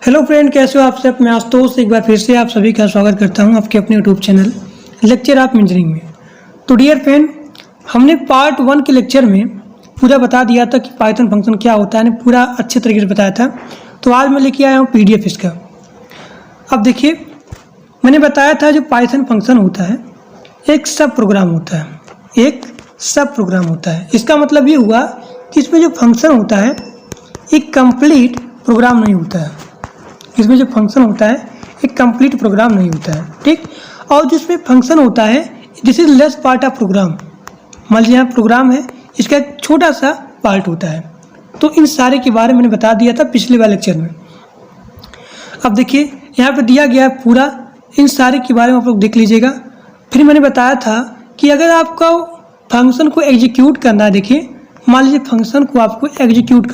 Hello friend, कैसे हो आप सब। मैं आशुतोष एक बार फिर से आप सभी का स्वागत करता हूं आपके अपने YouTube channel lecture of engineering में। तो डियर फ्रेंड, हमने पार्ट 1 के लेक्चर में पूरा बता दिया था कि पाइथन फंक्शन क्या होता है, पूरा अच्छे तरीके से बताया था। तो आज मैं लेके आया हूँ PDF इसका। अब देखिए, मैंने बताया था जो पाइथन फंक्शन होता है एक सब प्रोग्राम होता है, एक सब प्रोग्राम होता है। इसका मतलब ये हुआ कि इसमें जो फंक्शन होता है एक कंप्लीट प्रोग्राम नहीं होता है। इसमें जो फंक्शन होता है एक कंप्लीट प्रोग्राम नहीं होता है, ठीक। और जिसमें फंक्शन होता है this is less part of program. मान लीजिए यहाँ प्रोग्राम है, इसका एक छोटा सा पार्ट होता है। तो इन सारे के बारे में मैंने बता दिया था पिछले वाले लेक्चर में। अब देखिए यहाँ पे दिया गया है पूरा, इन सारे के बारे में आप लोग देख लीजिएगा। फिर मैंने बताया था कि अगर आपका फंक्शन को एग्जीक्यूट करना है, देखिए मान लीजिए फंक्शन को आपको एग्जीक्यूट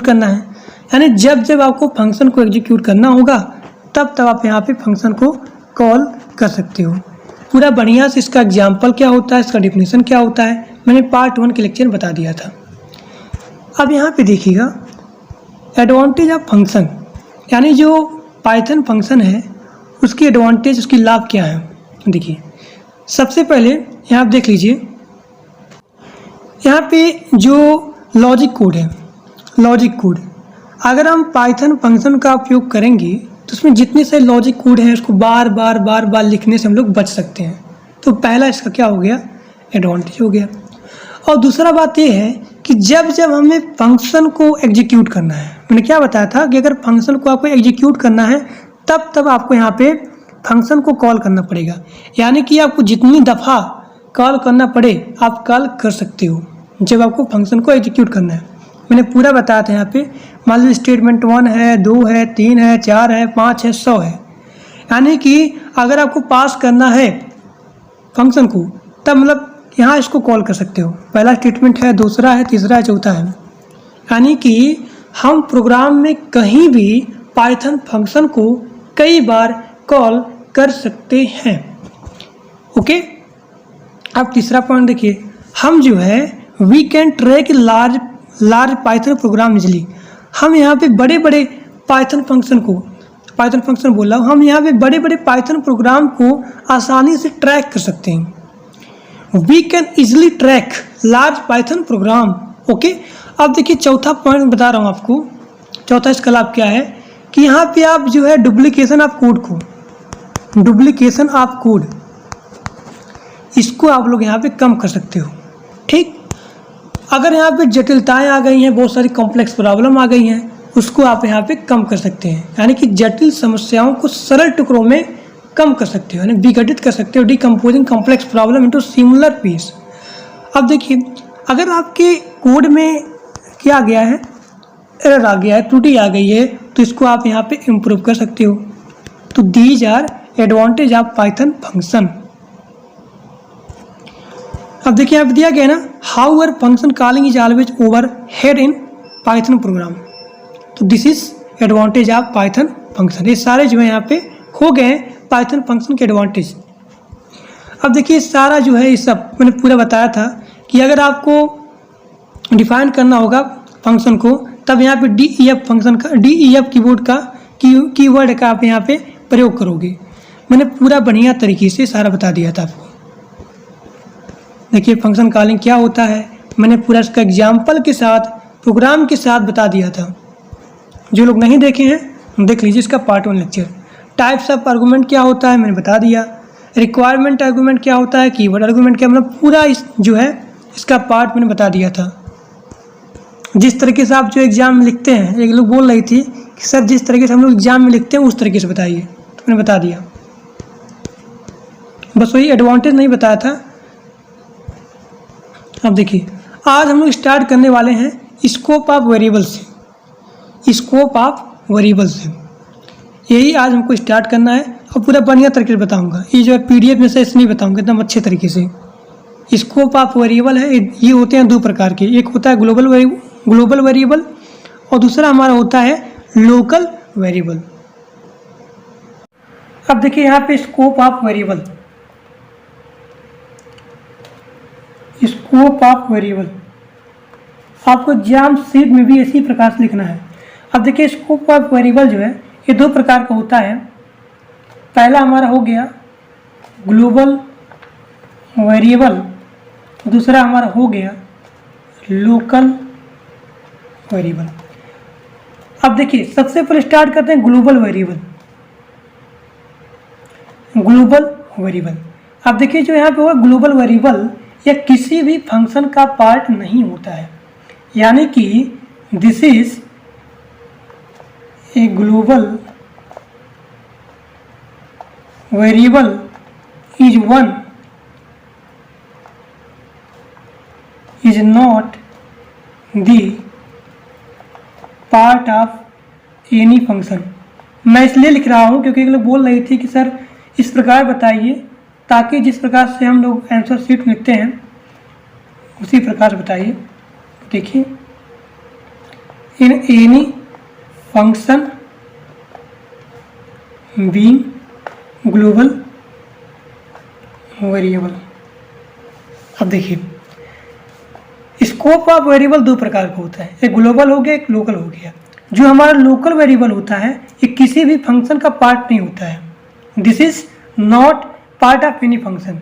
करना है, यानी जब जब आपको फंक्शन को एग्जीक्यूट करना होगा तब तब आप यहाँ पे फंक्शन को कॉल कर सकते हो। पूरा बढ़िया से इसका एग्जाम्पल क्या होता है, इसका डिफिनेशन क्या होता है, मैंने पार्ट 1 के लेक्चर में बता दिया था। अब यहाँ पे देखिएगा एडवांटेज ऑफ फंक्शन, यानी जो पाइथन फंक्शन है उसकी एडवांटेज, उसकी लाभ क्या है। देखिए सबसे पहले यहाँ आप देख लीजिए, यहाँ पे जो लॉजिक कोड है, लॉजिक कोड अगर हम पाइथन फंक्शन का उपयोग करेंगे तो उसमें जितने सारे लॉजिक कोड हैं उसको बार बार लिखने से हम लोग बच सकते हैं। तो पहला इसका क्या हो गया, एडवांटेज हो गया। और दूसरा बात ये है कि जब जब हमें फंक्शन को एग्जीक्यूट करना है, मैंने क्या बताया था कि अगर फंक्शन को आपको एग्जीक्यूट करना है तब तब आपको यहाँ पे फंक्शन को कॉल करना पड़ेगा। यानी कि आपको जितनी दफ़ा कॉल करना पड़े आप कॉल कर सकते हो जब आपको फंक्शन को एग्जीक्यूट करना है। मैंने पूरा बताया था यहाँ पे। मान लीजिए स्टेटमेंट 1 है, 2 है, 3 है, 4 है, 5 है, 100 है। यानी कि अगर आपको पास करना है फंक्शन को तब मतलब यहाँ इसको कॉल कर सकते हो। पहला स्टेटमेंट है, दूसरा है, तीसरा है, चौथा है। यानी कि हम प्रोग्राम में कहीं भी पाइथन फंक्शन को कई बार कॉल कर सकते हैं। ओके, अब तीसरा पॉइंट देखिए, हम जो है we can track large Python program easily. हम यहाँ पे बड़े बड़े पाइथन फंक्शन बोल रहा हूँ, हम यहाँ पे बड़े बड़े पाइथन प्रोग्राम को आसानी से ट्रैक कर सकते हैं। We can easily track large Python program. Okay, अब देखिए चौथा पॉइंट बता रहा हूँ आपको। चौथा इसका लाभ क्या है कि यहाँ पे आप जो है डुप्लीकेशन ऑफ कोड इसको आप लोग यहाँ पे कम कर सकते हो, ठीक। अगर यहाँ पे जटिलताएं आ गई हैं, बहुत सारी कॉम्प्लेक्स प्रॉब्लम आ गई हैं, उसको आप यहाँ पे कम कर सकते हैं। यानी कि जटिल समस्याओं को सरल टुकड़ों में कम कर सकते हो, यानी विघटित कर सकते हो, decomposing complex problem into similar piece. अब देखिए अगर आपके कोड में क्या आ गया है, एरर आ गया है, त्रुटि आ गई है, तो इसको आप यहाँ पे इम्प्रूव कर सकते हो। तो these are advantage of Python function. अब देखिए यहाँ पे दिया गया है ना, however function calling is always over head in Python program. तो this is advantage of Python function. ये सारे जो है यहाँ पे हो गए हैं पाइथन फंक्शन के एडवांटेज। अब देखिए सारा जो है ये सब मैंने पूरा बताया था कि अगर आपको डिफाइन करना होगा फंक्शन को तब यहाँ पे DEF फंक्शन का, DEF कीबोर्ड का कीवर्ड का आप यहाँ पे प्रयोग करोगे। मैंने पूरा बढ़िया तरीके से सारा बता दिया था आपको। देखिए फंक्शन कॉलिंग क्या होता है, मैंने पूरा इसका एग्जाम्पल के साथ, प्रोग्राम के साथ बता दिया था। जो लोग नहीं देखे हैं देख लीजिए इसका part 1 lecture. Types of argument क्या होता है मैंने बता दिया। रिक्वायरमेंट आर्गूमेंट क्या होता है, कीवर्ड आर्गूमेंट क्या, मतलब पूरा इस जो है इसका पार्ट मैंने बता दिया था। जिस तरीके से आप जो एग्जाम में लिखते हैं, एक लोग बोल रही थी कि सर जिस तरीके से हम लोग एग्जाम में लिखते हैं उस तरीके से बताइए, तो मैंने बता दिया। बस वही एडवांटेज नहीं बताया था। अब देखिए आज हम लोग स्टार्ट करने वाले हैं स्कोप ऑफ वेरिएबल से। स्कोप ऑफ वेरिएबल से यही आज हमको स्टार्ट करना है और पूरा बढ़िया तरीके से बताऊंगा। ये जो है PDF में से इसलिए नहीं बताऊंगा एकदम अच्छे तरीके से। स्कोप ऑफ वेरिएबल है, ये होते हैं दो प्रकार के, एक होता है ग्लोबल वेरिएबल और दूसरा हमारा होता है लोकल वेरिएबल। अब देखिए यहाँ पे scope of variable, scope of variable आपको एग्जाम शीट में भी इसी प्रकार से लिखना है। अब देखिए स्कोप ऑफ वेरिएबल जो है ये दो प्रकार का होता है। पहला हमारा हो गया ग्लोबल वेरिएबल, दूसरा हमारा हो गया लोकल वेरिएबल। अब देखिए सबसे पहले स्टार्ट करते हैं ग्लोबल वेरिएबल। ग्लोबल वेरिएबल, अब देखिए जो यहाँ पे हुआ ग्लोबल वेरिएबल यह किसी भी फंक्शन का पार्ट नहीं होता है, यानी कि this is a global variable is one is not the part of any function. मैं इसलिए लिख रहा हूँ क्योंकि एक लोग बोल रही थी कि सर इस प्रकार बताइए, ताकि जिस प्रकार से हम लोग आंसर शीट में लिखते हैं उसी प्रकार बताइए। देखिए in any function being global variable. अब देखिए स्कोप ऑफ वेरिएबल दो प्रकार का होता है, एक ग्लोबल हो गया एक लोकल हो गया। जो हमारा लोकल वेरिएबल होता है ये किसी भी फंक्शन का पार्ट नहीं होता है, this is not part of any function.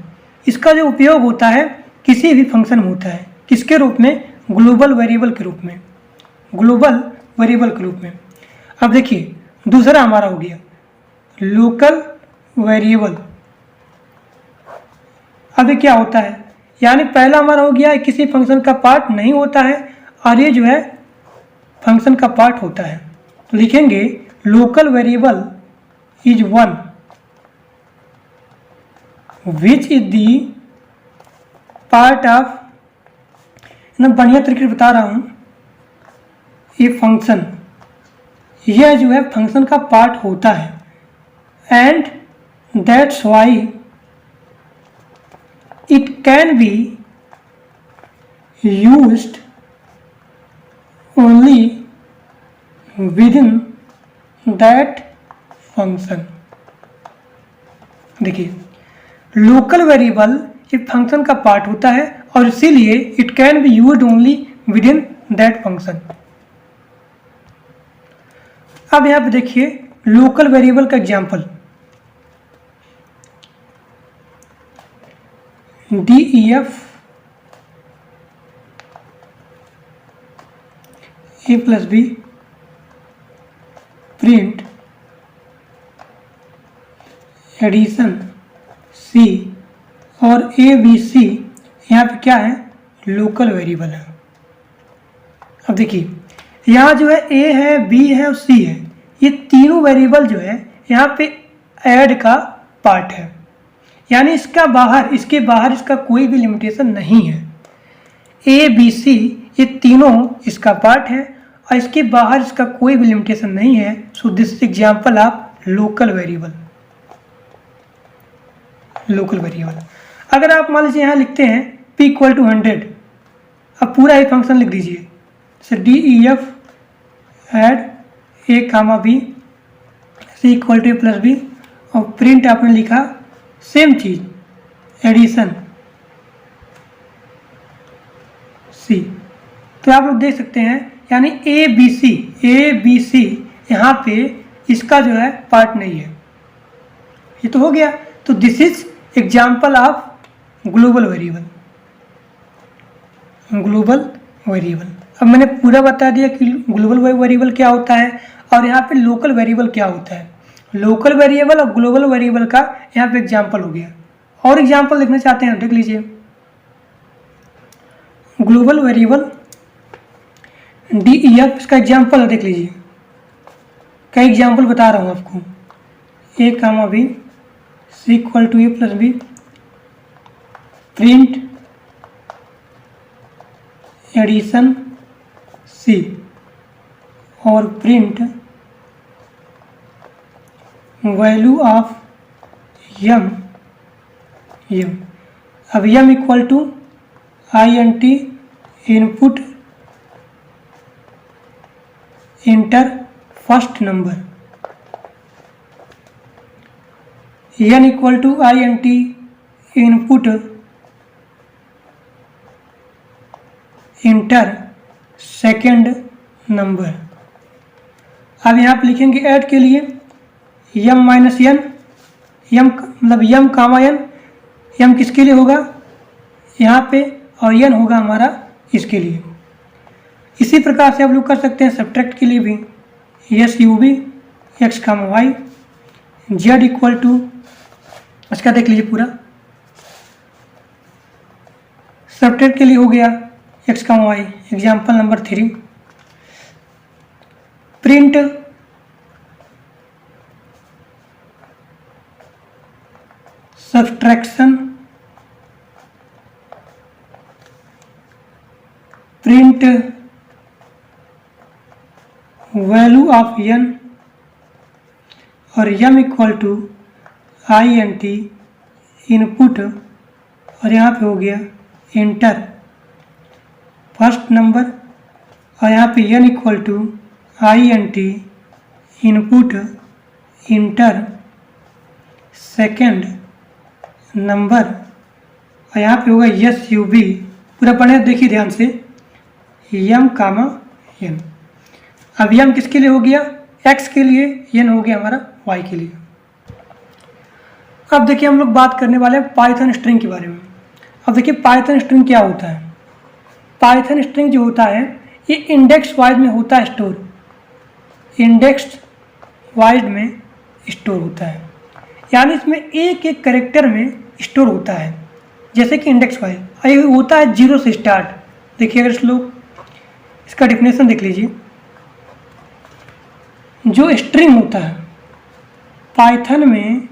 इसका जो उपयोग होता है किसी भी फंक्शन में होता है, किसके रूप में? ग्लोबल वेरिएबल के रूप में, ग्लोबल वेरिएबल के रूप में। अब देखिए दूसरा हमारा हो गया लोकल वेरिएबल। अब ये क्या होता है, यानी पहला हमारा हो गया किसी फंक्शन का पार्ट नहीं होता है और ये जो है फंक्शन का पार्ट होता है। तो लिखेंगे local variable is one which is the part of, ना बढ़िया तरीके से बता रहा हूं, ये फंक्शन यह जो है फंक्शन का पार्ट होता है and that's why it can be used only within that function। देखिए लोकल वेरिएबल एक फंक्शन का पार्ट होता है और इसीलिए it can be used only within that function. अब यहाँ पे देखिए लोकल वेरिएबल का example def a plus b print addition c और a b c यहाँ पे क्या है? लोकल वेरिएबल है। अब देखिए यहाँ जो है a है b है और c है, ये तीनों वेरिएबल जो है यहाँ पे ऐड का पार्ट है, यानी इसके बाहर इसका कोई भी लिमिटेशन नहीं है। ए बी सी ये तीनों इसका पार्ट है और इसके बाहर इसका कोई भी लिमिटेशन नहीं है। So this example of local variable. Local variable अगर आप मान लीजिए यहाँ लिखते हैं p इक्वल टू 100, अब पूरा ये फंक्शन लिख दीजिए, sir D E F add A comma B C equal to A plus B और प्रिंट आपने लिखा सेम चीज एडिशन सी। तो आप लोग देख सकते हैं यानी ए बी सी यहाँ पे इसका जो है पार्ट नहीं है, ये तो हो गया। तो this is example of global variable. Global variable अब मैंने पूरा बता दिया कि ग्लोबल वेरिएबल क्या होता है और यहाँ पे लोकल वेरिएबल क्या होता है। लोकल वेरिएबल और ग्लोबल वेरिएबल का यहाँ पे एग्जाम्पल हो गया। और एग्जाम्पल देखना चाहते हैं देख लीजिए। ग्लोबल वेरिएबल DEF इसका एग्जाम्पल है, देख लीजिए कई एग्जाम्पल बता रहा हूँ आपको। A comma B C equal to A plus B print addition C और प्रिंट वैल्यू ऑफ यम। अब m equal to INT input enter first number, n equal to INT input enter second number. अब यहाँ पे लिखेंगे add के लिए यम minus N, यम मतलब यम कामा N, यम किसके लिए होगा यहाँ पे और एन होगा हमारा इसके लिए। इसी प्रकार से आप लोग कर सकते हैं सब्ट्रैक्ट के लिए भी, S U B X comma Y Z equal to, इसका देख लीजिए पूरा सब्ट्रैक्ट के लिए हो गया X comma Y. Example number 3, print subtraction print value of N और m equal to I N T input, और यहाँ पे हो गया इंटर फर्स्ट नंबर, और यहाँ पे N equal to I N T input enter second number, और यहाँ पे होगा यस यू बी। पूरा पढ़े देखिए ध्यान से, यम कामा एन। अब यम किसके लिए हो गया एक्स के लिए, एन हो गया हमारा वाई के लिए। अब देखिए हम लोग बात करने वाले हैं पाइथन स्ट्रिंग के बारे में। अब देखिए पाइथन स्ट्रिंग क्या होता है। पाइथन स्ट्रिंग जो होता है ये इंडेक्स वाइज में होता है स्टोर, इंडेक्स वाइज में स्टोर होता है, यानी इसमें एक एक कैरेक्टर में स्टोर होता है। जैसे कि इंडेक्स वाइज ये होता है 0 से स्टार्ट। देखिए अगर इस लोग इसका डिफिनेशन देख लीजिए, जो स्ट्रिंग होता है पाइथन में,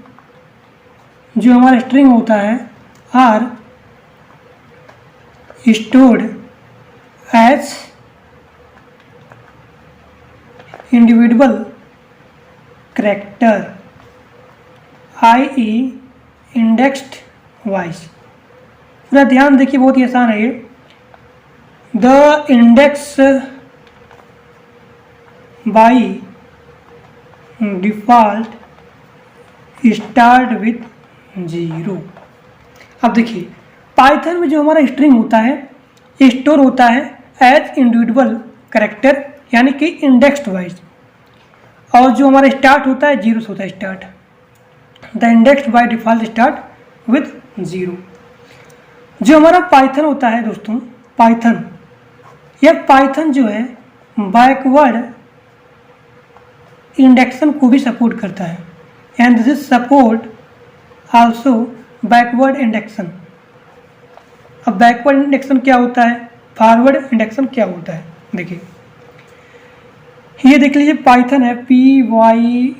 जो हमारा स्ट्रिंग होता है are stored as individual character i.e. Indexed wise. पूरा ध्यान देखिए, बहुत ही आसान है ये। The index by default start with 0। अब देखिए पाइथन में जो हमारा स्ट्रिंग होता है ये स्टोर होता है एज इंडिविजुअल कैरेक्टर, यानी कि इंडेक्स्ड वाइज, और जो हमारा स्टार्ट होता है 0 से होता है start. The indexed by default start with 0। जो हमारा पाइथन होता है दोस्तों, पाइथन, यह पाइथन जो है बैकवर्ड इंडेक्शन को भी सपोर्ट करता है, and this is support also backward induction. अब बैकवर्ड इंडेक्शन क्या होता है, फॉरवर्ड इंडेक्शन क्या होता है, देखिए ये देख लीजिए पाइथन है PYTHON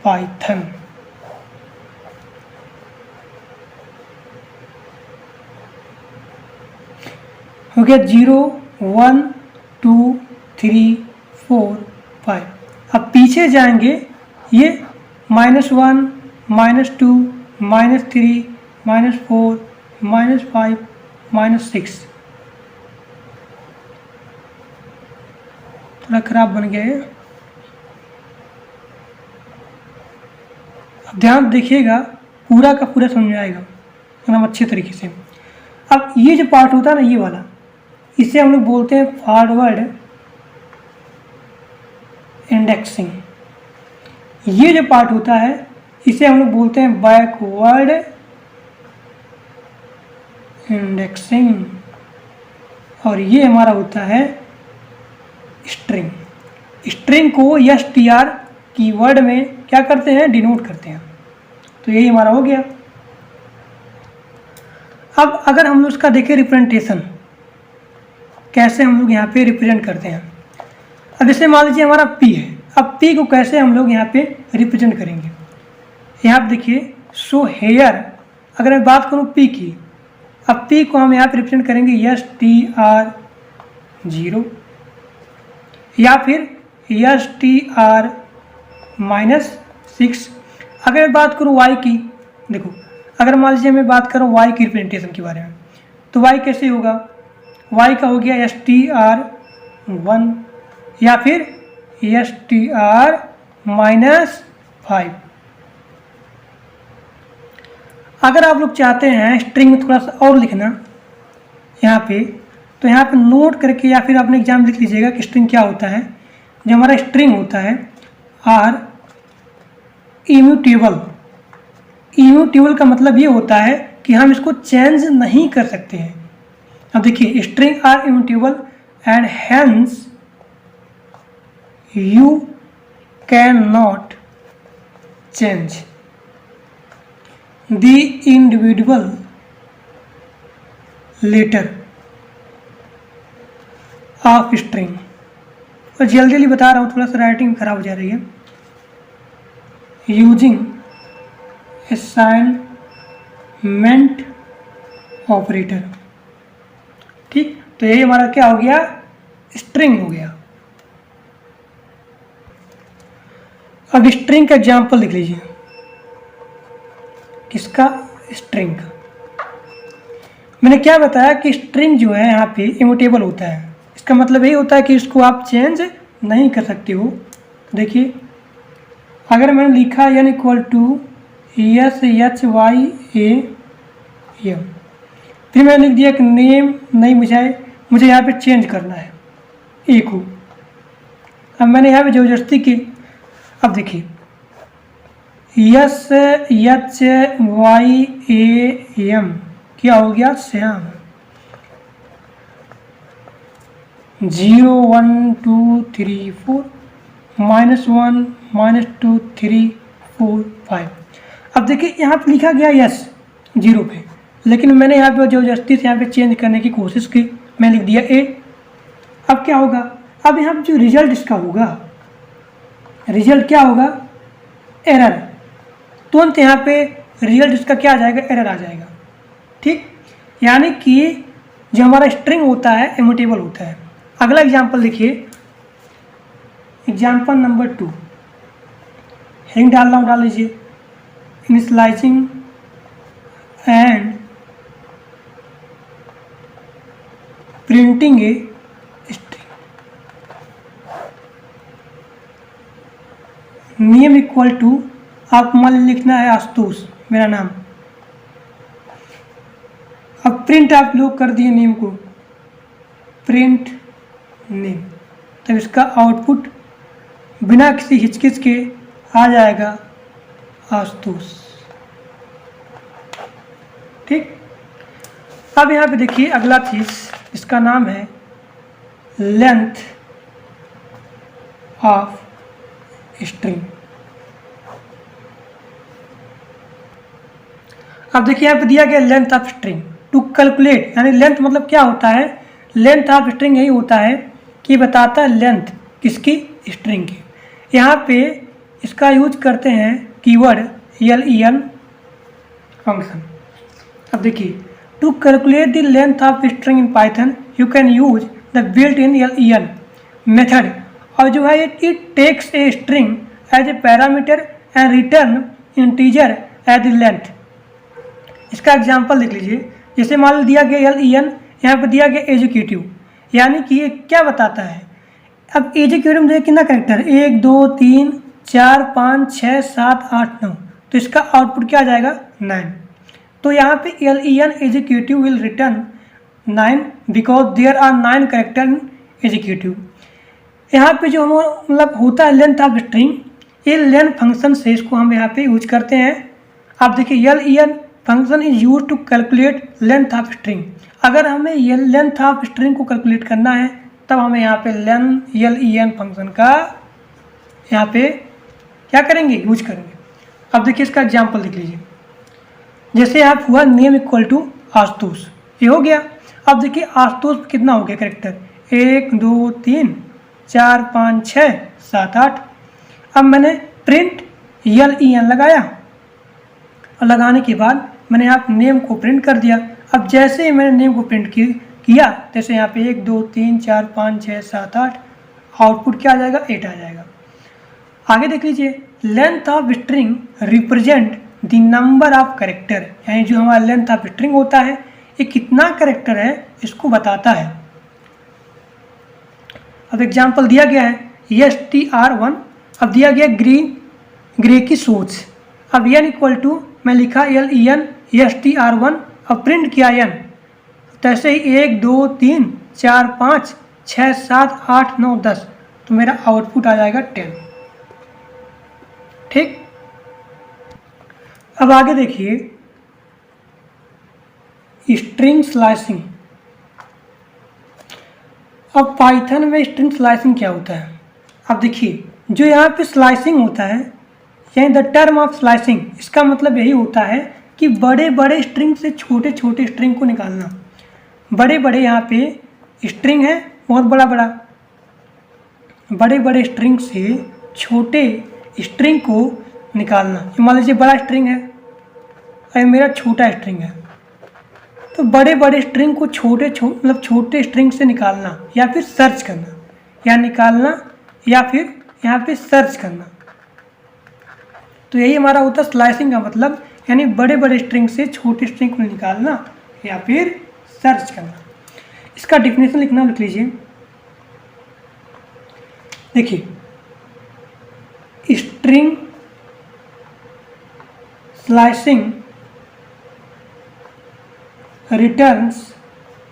पाइथन। हो गया 0 1 2 3 4 5। अब पीछे जाएंगे ये -1 -2 -3 -4 -5 -6। थोड़ा खराब बन गया है, अब ध्यान देखिएगा, पूरा का पूरा समझ में आएगा एकदम अच्छे तरीके से। अब ये जो पार्ट होता है ना, ये वाला, इसे हम लोग बोलते हैं फॉरवर्ड इंडेक्सिंग। ये जो पार्ट होता है इसे हम लोग बोलते हैं बैकवर्ड इंडेक्सिंग, और ये हमारा होता है स्ट्रिंग। स्ट्रिंग को str कीवर्ड में क्या करते हैं, डिनोट करते हैं। तो यही हमारा हो गया। अब अगर हम लोग उसका देखें रिप्रेजेंटेशन, कैसे हम लोग यहाँ पे रिप्रेजेंट करते हैं। अब जैसे मान लीजिए हमारा p है, अब p को कैसे हम लोग यहाँ पे रिप्रेजेंट करेंगे। यहाँ पे देखिए सो हेयर, अगर मैं बात करूँ p की, अब p को हम यहाँ पे रिप्रेजेंट करेंगे str0 या फिर str-6। अगर मैं बात करूँ y की, देखो अगर मान लीजिए मैं बात करूँ y की रिप्रेजेंटेशन के बारे में, तो y कैसे होगा, y का हो गया str1 या फिर str-5। अगर आप लोग चाहते हैं स्ट्रिंग में थोड़ा सा और लिखना यहाँ पे, तो यहाँ पे नोट करके या फिर अपने एग्जाम लिख लीजिएगा कि स्ट्रिंग क्या होता है। जो हमारा स्ट्रिंग होता है आर इम्यूटेबल। इम्यूटेबल का मतलब ये होता है कि हम इसको चेंज नहीं कर सकते हैं। अब देखिए string are immutable and hence you can not change the individual letter of string. और जल्दी जल्दी बता रहा हूँ, थोड़ा सा राइटिंग खराब हो जा रही है। Using assignment operator. ठीक, तो ये हमारा क्या हो गया, स्ट्रिंग हो गया। अब स्ट्रिंग का एग्जाम्पल लिख लीजिए। किसका, स्ट्रिंग का। मैंने क्या बताया कि स्ट्रिंग जो है यहाँ पे इम्यूटेबल होता है। इसका मतलब यही होता है कि इसको आप चेंज नहीं कर सकते हो। देखिए अगर मैंने लिखा n इक्वल टू SHYAM, फिर मैंने लिख दिया कि नेम नहीं, मुझे यहाँ पे चेंज करना है ए को। अब मैंने यहाँ पे ज़बरदस्ती की। अब देखिए SHYAM क्या हो गया, श्याम। 0 1 2 3 4 -1 -2 3 4 5। अब देखिए यहाँ पे लिखा गया यस 0 पे, लेकिन मैंने यहाँ पे ज़बरदस्ती से यहाँ पे चेंज करने की कोशिश की। मैं लिख दिया ए। अब क्या होगा, अब यहाँ पे जो रिजल्ट इसका होगा, रिजल्ट क्या होगा, एरर। तुरंत यहाँ पे रिजल्ट इसका क्या आ जाएगा, एरर आ जाएगा। ठीक, यानी कि जो हमारा स्ट्रिंग होता है इम्यूटेबल होता है। अगला एग्जाम्पल देखिए, एग्जाम्पल नंबर 2। हेडिंग डाल रहा हूँ, डाल लीजिए। Initialising and printing a string. Name equal to, आप मान लिखना है आशुतोष मेरा नाम। अब प्रिंट आप लोग कर दिए नेम को, प्रिंट नेम, तब इसका आउटपुट बिना किसी हिचकिच के आ जाएगा आशुतोष। ठीक, अब यहाँ पे देखिए अगला चीज, इसका नाम है लेंथ ऑफ स्ट्रिंग। अब देखिए यहाँ पे दिया गया length of string to calculate, यानी लेंथ मतलब क्या होता है, लेंथ ऑफ स्ट्रिंग यही होता है कि बताता है लेंथ किसकी, स्ट्रिंग की। यहाँ पे इसका यूज करते हैं कीवर्ड len फंक्शन। अब देखिए to calculate the length of string in Python you can use the built in len method. और जो है it takes a string as a parameter and return integer as the length. इसका example लिख लीजिए। जैसे मान लो दिया गया len, यहाँ पर दिया गया एजुकेटिव, यानी कि ये क्या बताता है। अब एजुकेटिव में देखिए कितना करेक्टर, 1 2 3 4 5 6 7 8 9, तो इसका आउटपुट क्या आ जाएगा, 9। तो यहाँ पे len educative will return 9 because there are 9 character in educative. यहाँ पे जो हम मतलब होता है लेंथ ऑफ स्ट्रिंग, ये len फंक्शन से इसको हम यहाँ पे यूज करते हैं। आप देखिए len function is use to calculate length of string. अगर हमें ये लेंथ ऑफ स्ट्रिंग को कैलकुलेट करना है तब हमें यहाँ पे len फंक्शन का यहाँ पे क्या करेंगे, यूज करेंगे। अब देखिए इसका एग्जाम्पल लिख लीजिए। जैसे आप हुआ नेम इक्वल टू आशुतोष, ये हो गया। अब देखिए आशुतोष कितना हो गया करेक्टर, 1 2 3 4 5 6 7 8। अब मैंने प्रिंट len लगाया और लगाने के बाद मैंने यहाँ नेम को प्रिंट कर दिया। अब जैसे ही मैंने नेम को प्रिंट किया जैसे यहाँ पे 1 2 3 4 5 6 7 8, आउटपुट क्या आ जाएगा, 8 आ जाएगा। आगे देख लीजिए, length of string represent the number of character, यानी जो हमारा लेंथ ऑफ स्ट्रिंग होता है ये कितना करेक्टर है इसको बताता है। अब एग्जाम्पल दिया गया है str1, अब दिया गया ग्रे की सोच। अब n इक्वल टू मैं लिखा len str1 और प्रिंट किया n, तैसे ही 1 2 3 4 5 6 7 8 9 10, तो मेरा आउटपुट आ जाएगा 10। ठीक, अब आगे देखिए स्ट्रिंग स्लाइसिंग। अब पाइथन में स्ट्रिंग स्लाइसिंग क्या होता है? अब देखिए जो यहाँ पे स्लाइसिंग होता है, यानी द टर्म ऑफ स्लाइसिंग, इसका मतलब यही होता है कि बड़े बड़े स्ट्रिंग से छोटे छोटे स्ट्रिंग को निकालना। बड़े बड़े यहाँ पे स्ट्रिंग है, बहुत बड़ा बड़ा, बड़े बड़े स्ट्रिंग से छोटे स्ट्रिंग को निकालना। मान लीजिए बड़ा स्ट्रिंग है और मेरा छोटा स्ट्रिंग है, तो बड़े बड़े स्ट्रिंग को मतलब छोटे स्ट्रिंग से निकालना या फिर सर्च करना, या निकालना या फिर यहाँ पे सर्च करना। तो यही हमारा होता है स्लाइसिंग का मतलब, यानी बड़े बड़े स्ट्रिंग से छोटे स्ट्रिंग को निकालना या फिर सर्च करना। इसका डिफिनेशन लिखना, लिख लीजिए। देखिए string slicing returns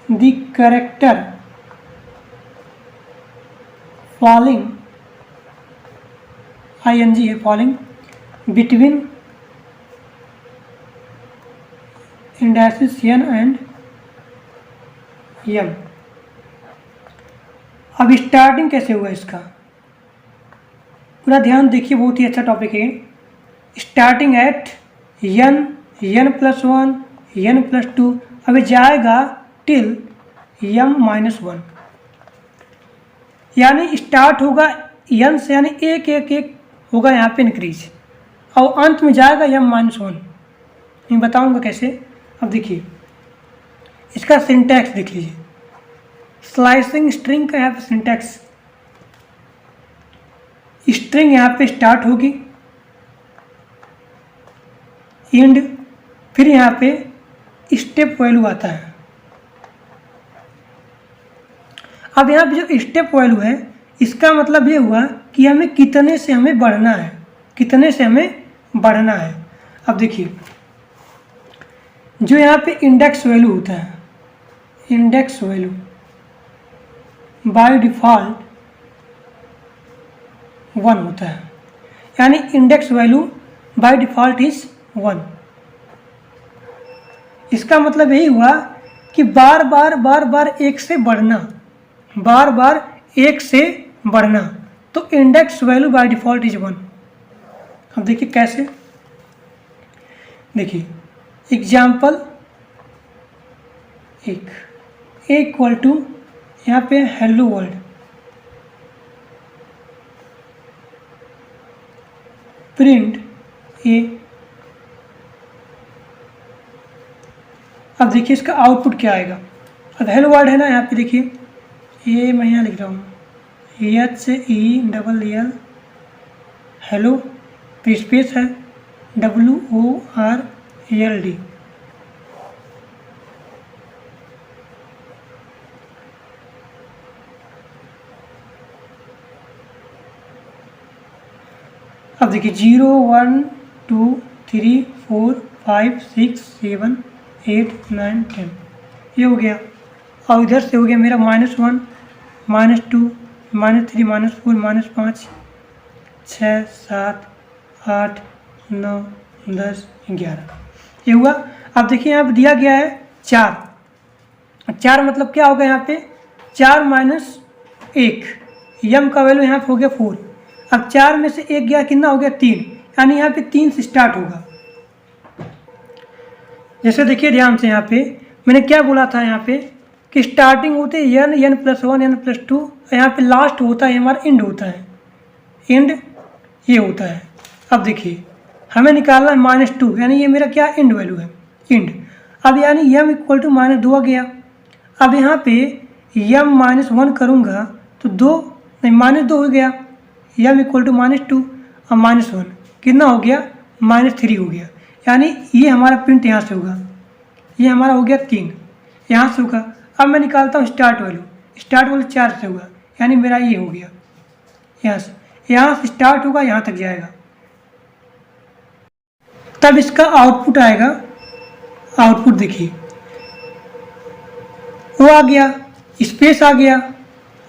the character falling, ing है falling, between indices n and m। अब स्टार्टिंग कैसे हुआ इसका, पूरा ध्यान देखिए, बहुत ही अच्छा टॉपिक है। Starting at n, n+1, n+2, अभी जाएगा टिल m-1, यानी स्टार्ट होगा n से, यानी एक एक एक होगा यहाँ पे इंक्रीज, और अंत में जाएगा m-1। मैं बताऊंगा कैसे। अब देखिए इसका सिंटैक्स देख लीजिए, स्लाइसिंग स्ट्रिंग का यहाँ पे सिंटैक्स, स्ट्रिंग यहाँ पे स्टार्ट होगी, एंड, फिर यहाँ पे स्टेप वैल्यू आता है। अब यहाँ पे जो स्टेप वैल्यू है, इसका मतलब ये हुआ कि हमें कितने से हमें बढ़ना है, कितने से हमें बढ़ना है। अब देखिए जो यहाँ पे इंडेक्स वैल्यू होता है, इंडेक्स वैल्यू बाय डिफ़ॉल्ट 1 होता है, यानी index value by default is 1। इसका मतलब यही हुआ कि बार बार एक से बढ़ना, बार बार एक से बढ़ना, तो index value by default is 1। अब देखिए कैसे, देखिए एग्जाम्पल एक, ए इक्वल टू यहाँ पे हेलो वर्ल्ड, प्रिंट ए। अब देखिए इसका आउटपुट क्या आएगा। अब हेलो वर्ल्ड है ना, यहाँ पे देखिए ये मैं यहाँ लिख रहा हूँ HELL, हेलो, स्पेस है WORLD। अब देखिए 0 1 2 3 4 5 6 7 8 9 10, ये हो गया। और इधर से हो गया मेरा -1 -2 -3 -4 -5 6 7 8 9 10 11, ये हुआ। अब देखिए यहाँ पे दिया गया है 4। 4 मतलब क्या होगा यहाँ पे, 4 - 1, यम का वैल्यू यहाँ पे हो गया 4। अब 4 में से 1 गया, कितना हो गया 3, यानी यहाँ पे 3 से स्टार्ट होगा। जैसे देखिए ध्यान से, यहाँ पे मैंने क्या बोला था, यहाँ पे कि स्टार्टिंग होते हैं n, n+1, n+2, यहाँ पे लास्ट होता है हमारा इंड होता है, इंड ये होता है। अब देखिए हमें निकालना है -2, यानी ये मेरा क्या इंड वैल्यू है, इंड। अब यानी m इक्वल टू -2 आ गया। अब यहाँ पे m-1 करूँगा तो 2 नहीं -2 हो गया, m इक्वल टू -2 और -1 कितना हो गया, -3 हो गया। यानी ये हमारा प्रिंट यहाँ से होगा, ये हमारा हो गया 3, यहाँ से होगा। अब मैं निकालता हूँ स्टार्ट वैल्यू, स्टार्ट वैल्यू 4 से होगा, यानी मेरा ये हो गया, यहाँ से स्टार्ट होगा, यहाँ तक जाएगा, तब इसका आउटपुट आएगा। आउटपुट देखिए वो आ गया, स्पेस आ गया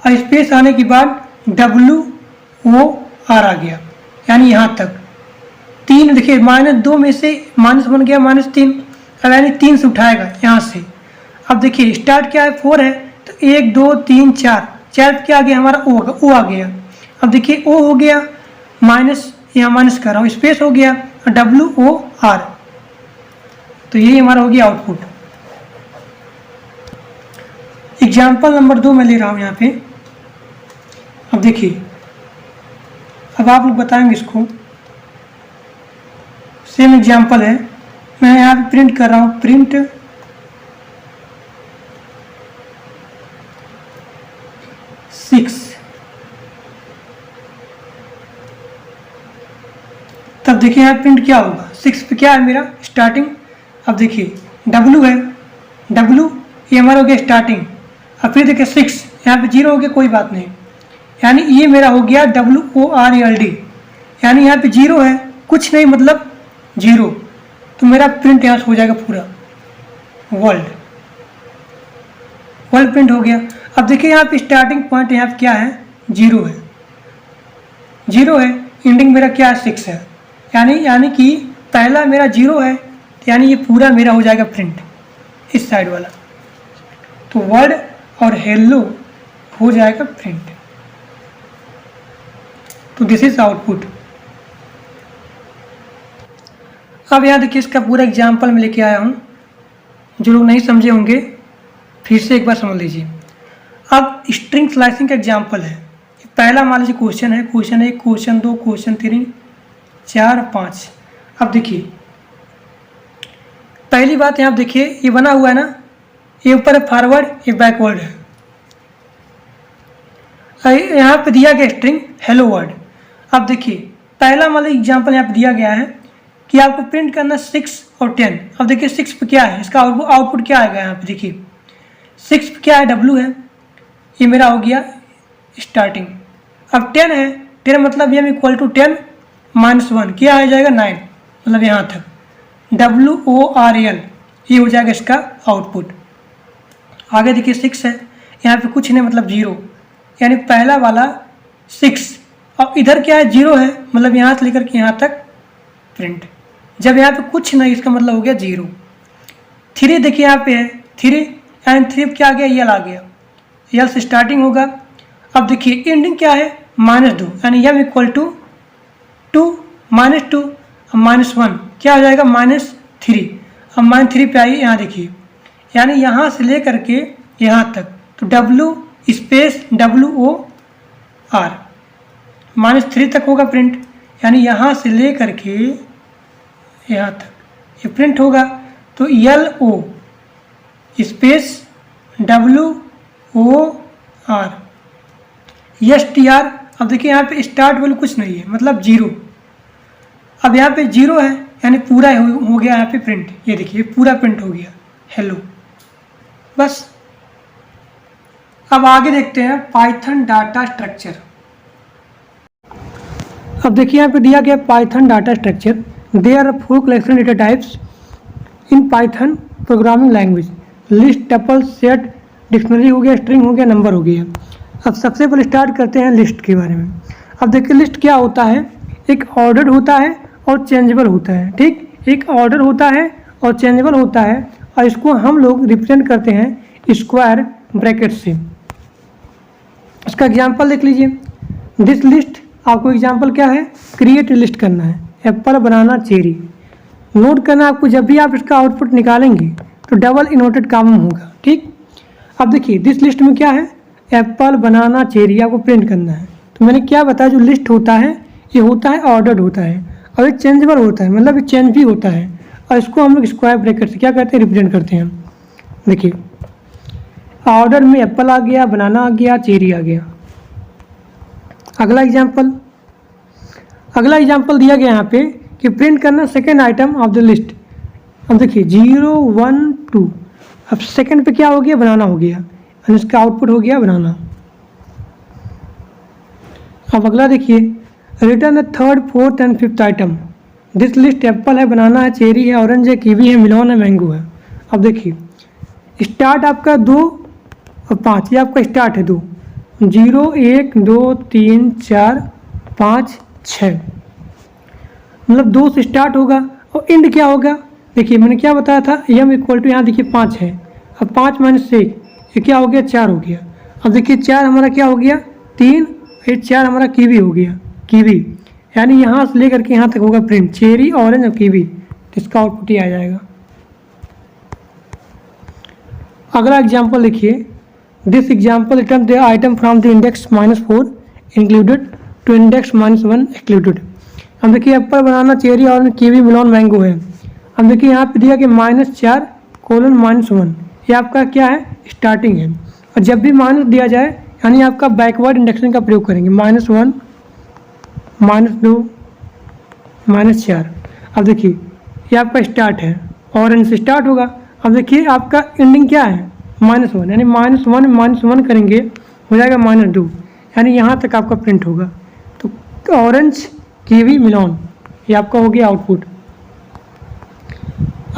और स्पेस आने के बाद WOR आ गया, यानी यहाँ तक 3। देखिए -2 में से माइनस बन गया -3, अब यानी 3 से उठाएगा यहाँ से। अब देखिए स्टार्ट क्या है 4 है, तो 1 2 3 4 पे क्या आ गया हमारा O आ गया। अब देखिए O हो गया माइनस, यहाँ माइनस कर रहा हूँ, स्पेस हो गया और WOR, तो ये हमारा हो गया आउटपुट। एग्जाम्पल नंबर 2 मैं ले रहा हूँ यहाँ पे। अब देखिए, अब आप लोग बताएंगे इसको, सेम एग्जाम्पल है, मैं यहाँ पे प्रिंट कर रहा हूँ, प्रिंट तब देखिए यहाँ प्रिंट क्या होगा, 6 पे क्या है मेरा स्टार्टिंग। अब देखिए W है, W ये हमारा हो गया स्टार्टिंग। अब फिर देखिए 6 यहाँ पे 0 हो गया, कोई बात नहीं, यानी ये मेरा हो गया WORLD, यानी यहाँ पे 0 है, कुछ नहीं मतलब 0, तो मेरा प्रिंट यहाँ से हो जाएगा पूरा वर्ल्ड प्रिंट हो गया। अब देखिए यहाँ पे स्टार्टिंग पॉइंट यहाँ पे क्या है 0 है, 0 है, एंडिंग मेरा क्या है 6 है, यानी कि पहला मेरा 0 है, यानी ये पूरा मेरा हो जाएगा प्रिंट इस साइड वाला, तो वर्ड और हेलो हो जाएगा प्रिंट। तो दिस इज आउटपुट। अब यहाँ देखिए इसका पूरा एग्जाम्पल मैं लेके आया हूँ, जो लोग नहीं समझे होंगे फिर से एक बार समझ लीजिए। अब स्ट्रिंग स्लाइसिंग का एग्जाम्पल है, पहला मान लीजिए क्वेश्चन है, क्वेश्चन 1, क्वेश्चन 2, क्वेश्चन 3, 4, 5। अब देखिए पहली बात यहाँ देखिए ये बना हुआ है ना, ये ऊपर है फॉरवर्ड, ये बैकवर्ड है। यहाँ पे दिया गया स्ट्रिंग हेलो वर्ड। अब देखिए पहला मान लीजिए एग्जाम्पल यहाँ पे दिया गया है कि आपको प्रिंट करना 6 और 10। अब देखिए 6 पे क्या है, इसका आउटपुट क्या आएगा, यहाँ पे देखिए 6 पे क्या है W है, ये मेरा हो गया स्टार्टिंग। अब 10 है, 10 मतलब ये इक्वल टू 10 -1 क्या आ जाएगा 9, मतलब यहाँ तक WORL, ये हो जाएगा इसका आउटपुट। आगे देखिए 6 है, यहाँ पे कुछ नहीं मतलब 0, यानी पहला वाला 6, और इधर क्या है 0 है, मतलब यहाँ से लेकर के यहाँ तक प्रिंट। जब यहाँ पे कुछ नहीं इसका मतलब हो गया 0। 3 देखिए यहाँ पे है 3, यानी 3 क्या आ गया यल आ गया, यल से स्टार्टिंग होगा। अब देखिए एंडिंग क्या है -2, यानी यम इक्वल टू 2 -2 और -1 क्या हो जाएगा -3। अब -3 पे आइए, यहाँ देखिए, यानी यहाँ से ले करके यहाँ तक, तो W स्पेस WOR -3 तक होगा प्रिंट, यानी यहाँ से ले करके यहाँ तक ये प्रिंट होगा। तो LO स्पेस WOR STR। अब देखिए यहाँ पे स्टार्ट वैल्यू कुछ नहीं है, मतलब 0। अब यहाँ पे 0 है, यानी पूरा हो गया यहाँ पे प्रिंट, ये देखिए पूरा प्रिंट हो गया हेलो, बस। अब आगे देखते हैं पाइथन डाटा स्ट्रक्चर। अब देखिए यहाँ पे दिया गया Python data structure. There are 4 collection data types in Python programming language, list, tuple, set, dictionary हो गया, स्ट्रिंग हो गया, नंबर हो गया। अब सबसे पहले स्टार्ट करते हैं लिस्ट के बारे में। अब देखिए लिस्ट क्या होता है, एक ऑर्डर होता है और चेंजेबल होता है, ठीक, एक ऑर्डर होता है और चेंजेबल होता है, और इसको हम लोग रिप्रेजेंट करते हैं स्क्वायर ब्रैकेट से। इसका एग्जाम्पल देख लीजिए, दिस लिस्ट, आपको एग्जाम्पल क्या है, क्रिएट लिस्ट करना है, एप्पल, बनाना, चेरी। नोट करना आपको, जब भी आप इसका आउटपुट निकालेंगे तो डबल इनवर्टेड कॉमन होगा, ठीक। अब देखिए दिस लिस्ट में क्या है, एप्पल, बनाना, चेरी आपको प्रिंट करना है। तो मैंने क्या बताया, जो लिस्ट होता है ये होता है ऑर्डर्ड होता है, और ये चेंजेबल होता है, मतलब ये चेंज भी होता है, और इसको हम लोग स्क्वायर ब्रैकेट से क्या करते हैं, रिप्रेजेंट करते हैं। देखिए ऑर्डर में एप्पल आ गया, बनाना आ गया, चेरी आ गया। अगला एग्जाम्पल दिया गया यहाँ पे कि प्रिंट करना second item of the list. अब देखिए 0 1 2, अब सेकेंड पे क्या हो गया, बनाना हो गया, और इसका आउटपुट हो गया बनाना। अब अगला देखिए, return the third, fourth and fifth item. This list Apple है, बनाना है, चेरी है, ऑरेंज है, कीवी है, मिलोन है, मैंगो है। अब देखिए स्टार्ट आपका 2 और 5, ये आपका स्टार्ट है 2, 0 1 2 3 4 5 6, मतलब 2 से स्टार्ट होगा और एंड क्या होगा, देखिए मैंने क्या बताया था, m इक्वल टू यहाँ देखिए 5 है, अब 5 माइनस 1 ये क्या हो गया 4 हो गया। अब देखिए 4 हमारा क्या हो गया 3, ये 4 हमारा कीवी हो गया, कीवी, यानी यहाँ से लेकर के यहाँ तक होगा प्रिंट, चेरी ऑरेंज और कीवी, तो इसका आउटपुट ही आ जाएगा। अगला एग्जाम्पल लिखिए, this example return the item from the index -4 included to index -1 excluded. अब देखिए apple, banana, cherry orange, kiwi, melon, mango है। अब देखिए यहाँ पे दिया कि -4 कोलन -1, ये आपका क्या है स्टार्टिंग है, और जब भी माइनस दिया जाए यानी आपका बैकवर्ड इंडेक्शन का प्रयोग करेंगे, -1 -2 -4। अब देखिए ये आपका स्टार्ट है, ऑरेंज से स्टार्ट होगा। अब देखिए आपका एंडिंग क्या है -1, यानी -1 करेंगे हो जाएगा -2, यानी यहाँ तक आपका प्रिंट होगा। तो ऑरेंज, कीवी, मेलोन, ये आपका हो गया आउटपुट।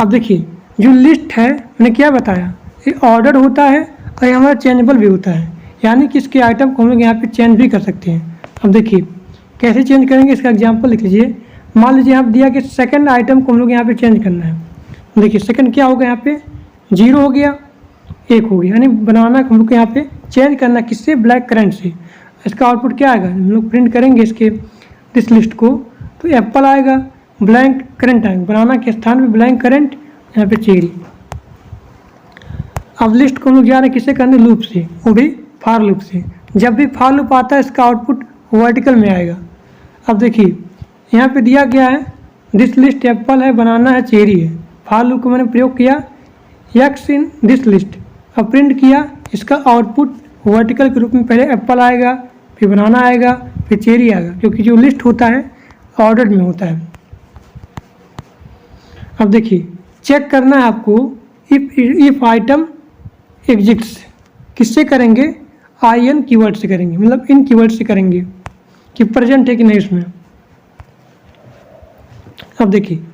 अब देखिए जो लिस्ट है मैंने क्या बताया, ये ऑर्डर होता है और ये हमारा चेंजेबल भी होता है, यानी कि इसके आइटम को हम लोग यहाँ पे चेंज भी कर सकते हैं। अब देखिए कैसे चेंज करेंगे, इसका एग्जांपल लिख लीजिए। मान लीजिए यहाँ पे दिया कि सेकंड आइटम को हम लोग यहाँ पे चेंज करना है। देखिए सेकंड क्या होगा, यहाँ पे 0 हो गया, 1 हो गया, यानी बनाना हम लोग को यहाँ पे चेंज करना किससे, ब्लैक करंट से। इसका आउटपुट क्या आएगा, हम लोग प्रिंट करेंगे इसके दिस लिस्ट को, तो एप्पल आएगा, ब्लैंक करंट आएगा, बनाना के स्थान पे ब्लैंक करंट, यहाँ पे चेरी। अब लिस्ट को हम लोग जा रहे हैं किससे करने, लूप से, वो भी फॉर लूप से। जब भी फॉर लूप आता है इसका आउटपुट वर्टिकल में आएगा। अब देखिए यहाँ पे दिया गया है दिस लिस्ट एप्पल है, बनाना है, चेरी है। फॉर लूप को मैंने प्रयोग किया एक्स इन दिस लिस्ट, अब प्रिंट किया, इसका आउटपुट वर्टिकल के रूप में पहले एप्पल आएगा, फिर बनाना आएगा, फिर चेरी आएगा, क्योंकि जो लिस्ट होता है ऑर्डर में होता है। अब देखिए चेक करना है आपको, इफ आइटम एग्जिस्ट्स, किससे करेंगे, IN कीवर्ड से करेंगे, मतलब इन कीवर्ड से करेंगे कि प्रेजेंट है कि नहीं इसमें। अब देखिए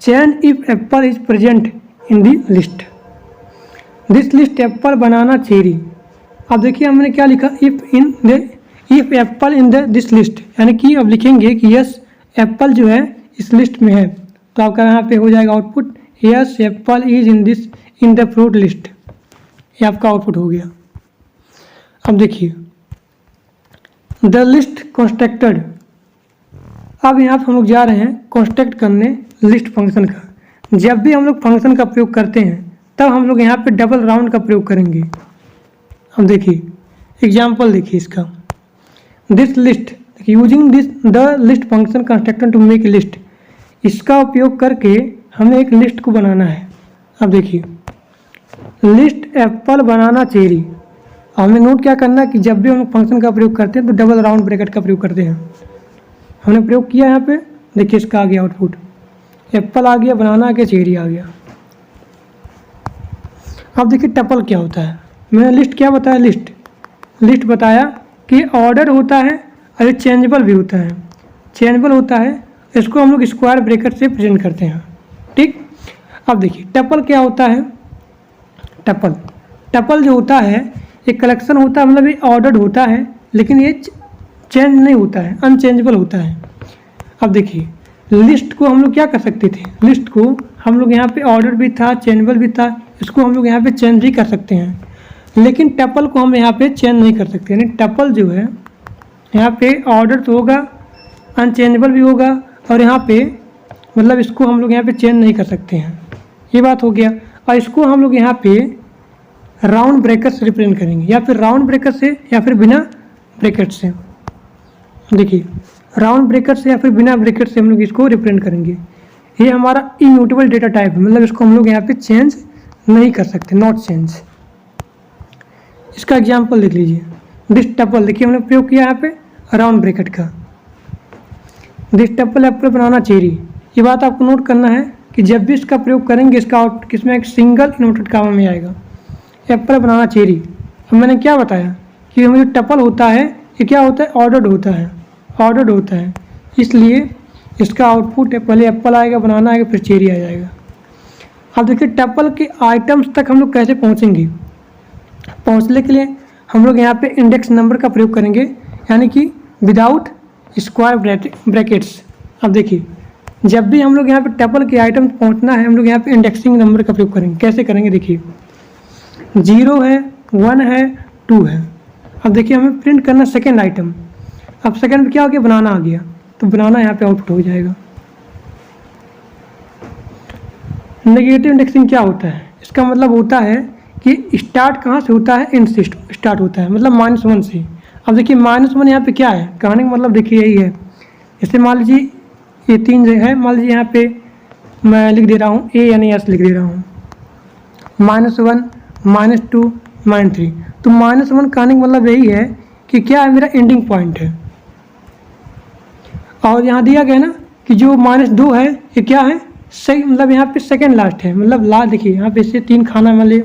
change if Apple is present in the list, this list Apple, banana, cherry. अब देखिए हमने क्या लिखा, if apple in the this list, यानी कि अब लिखेंगे कि यस एप्पल जो है इस लिस्ट में है, तो आपका यहाँ पे हो जाएगा output yes Apple is in the fruit list, ये आपका आउटपुट हो गया। अब देखिए द लिस्ट कंस्ट्रक्टेड, अब यहाँ पे हम लोग जा रहे हैं कंस्ट्रक्ट करने लिस्ट फंक्शन का। जब भी हम लोग फंक्शन का प्रयोग करते हैं तब हम लोग यहाँ पे डबल राउंड का प्रयोग करेंगे। अब देखिए एग्जाम्पल देखिए इसका, this list, using this the list function constructor to make list, इसका उपयोग करके हमें एक लिस्ट को बनाना है। अब देखिए लिस्ट एप्पल, बनाना, चेरी। हमें नोट क्या करना है कि जब भी हम फंक्शन का प्रयोग करते हैं तो डबल राउंड ब्रैकेट का प्रयोग करते हैं। हमने प्रयोग किया यहाँ पे, देखिए इसका आ गया आउटपुट, एप्पल आ गया, बनाना आ गया, चेरी आ गया। अब देखिए टपल क्या होता है, मैंने लिस्ट क्या बताया, लिस्ट बताया कि ऑर्डर होता है और चेंजेबल भी होता है। चेंजेबल होता है, इसको हम लोग स्क्वायर ब्रैकेट से प्रेजेंट करते हैं, ठीक। अब देखिए टपल क्या होता है, टपल जो होता है एक कलेक्शन होता है, मतलब ये ऑर्डर्ड होता है लेकिन ये चेंज नहीं होता है, अनचेंजेबल होता है। अब देखिए लिस्ट को हम लोग क्या कर सकते थे, लिस्ट को हम लोग यहाँ पे ऑर्डर भी था, चेंजेबल भी था, इसको हम लोग यहाँ पे चेंज भी कर सकते हैं, लेकिन टपल को हम यहाँ पे चेंज नहीं कर सकते। यानी टपल जो है यहाँ पे ऑर्डर तो होगा, अनचेंजेबल भी होगा, और यहाँ पे मतलब इसको हम लोग यहाँ पे चेंज नहीं कर सकते हैं, ये बात हो गया। और इसको हम लोग यहाँ पे राउंड ब्रैकेट से रिप्रेजेंट करेंगे, या फिर राउंड ब्रैकेट से या फिर बिना ब्रैकेट से। देखिए राउंड ब्रैकेट से या फिर बिना ब्रैकेट से हम लोग इसको रिप्रेजेंट करेंगे। ये हमारा इम्यूटेबल डेटा टाइप है, मतलब इसको हम लोग यहाँ पे चेंज नहीं कर सकते, नॉट चेंज। इसका एग्जाम्पल लिख लीजिए, दिस टपल, देखिए हमने प्रयोग किया यहाँ पे राउंड ब्रैकेट का, this tuple Apple, banana, cherry. ये बात आपको नोट करना है कि जब भी इसका प्रयोग करेंगे इसका आउट किसमें एक सिंगल इनवर्टेड कामा में आएगा, एप्पल, बनाना, चेरी। अब मैंने क्या बताया कि हमें जो टपल होता है ये क्या होता है, ऑर्डर्ड होता है, इसलिए इसका आउटपुट है पहले एप्पल आएगा, बनाना आएगा, फिर चेरी आ जाएगा। अब देखिए टपल के आइटम्स तक हम लोग कैसे पहुँचेंगे। पहुंचने के लिए हम लोग यहाँ पे इंडेक्स नंबर का प्रयोग करेंगे, यानी कि विदाउट स्क्वायर ब्रैकेट्स। अब देखिए, जब भी हम लोग यहाँ पे टपल के आइटम पहुँचना है, हम लोग यहाँ पे इंडेक्सिंग नंबर का प्रयोग करेंगे। कैसे करेंगे देखिए, 0 है, 1 है, 2 है। अब देखिए हमें प्रिंट करना सेकेंड आइटम। अब सेकेंड में क्या हो गया, बनाना आ गया, तो बनाना यहाँ पे आउटपुट हो जाएगा। नेगेटिव इंडेक्सिंग क्या होता है, इसका मतलब होता है कि स्टार्ट कहाँ से होता है, एंड से स्टार्ट होता है, मतलब -1 से। अब देखिए -1 यहाँ पे क्या है, कहने का मतलब देखिए यही है। जैसे मान लीजिए ये 3 है, मान लीजिए यहाँ पे मैं लिख दे रहा हूँ A यानी S लिख दे रहा हूँ, -1 -2 -3। तो -1 कहने का मतलब यही है कि क्या है, मेरा एंडिंग पॉइंट है। और यहाँ दिया गया ना कि जो -2 है ये क्या है, सही, मतलब यहाँ पे सेकेंड लास्ट है, मतलब लास्ट। देखिए यहाँ पे से 3 खाना मैंने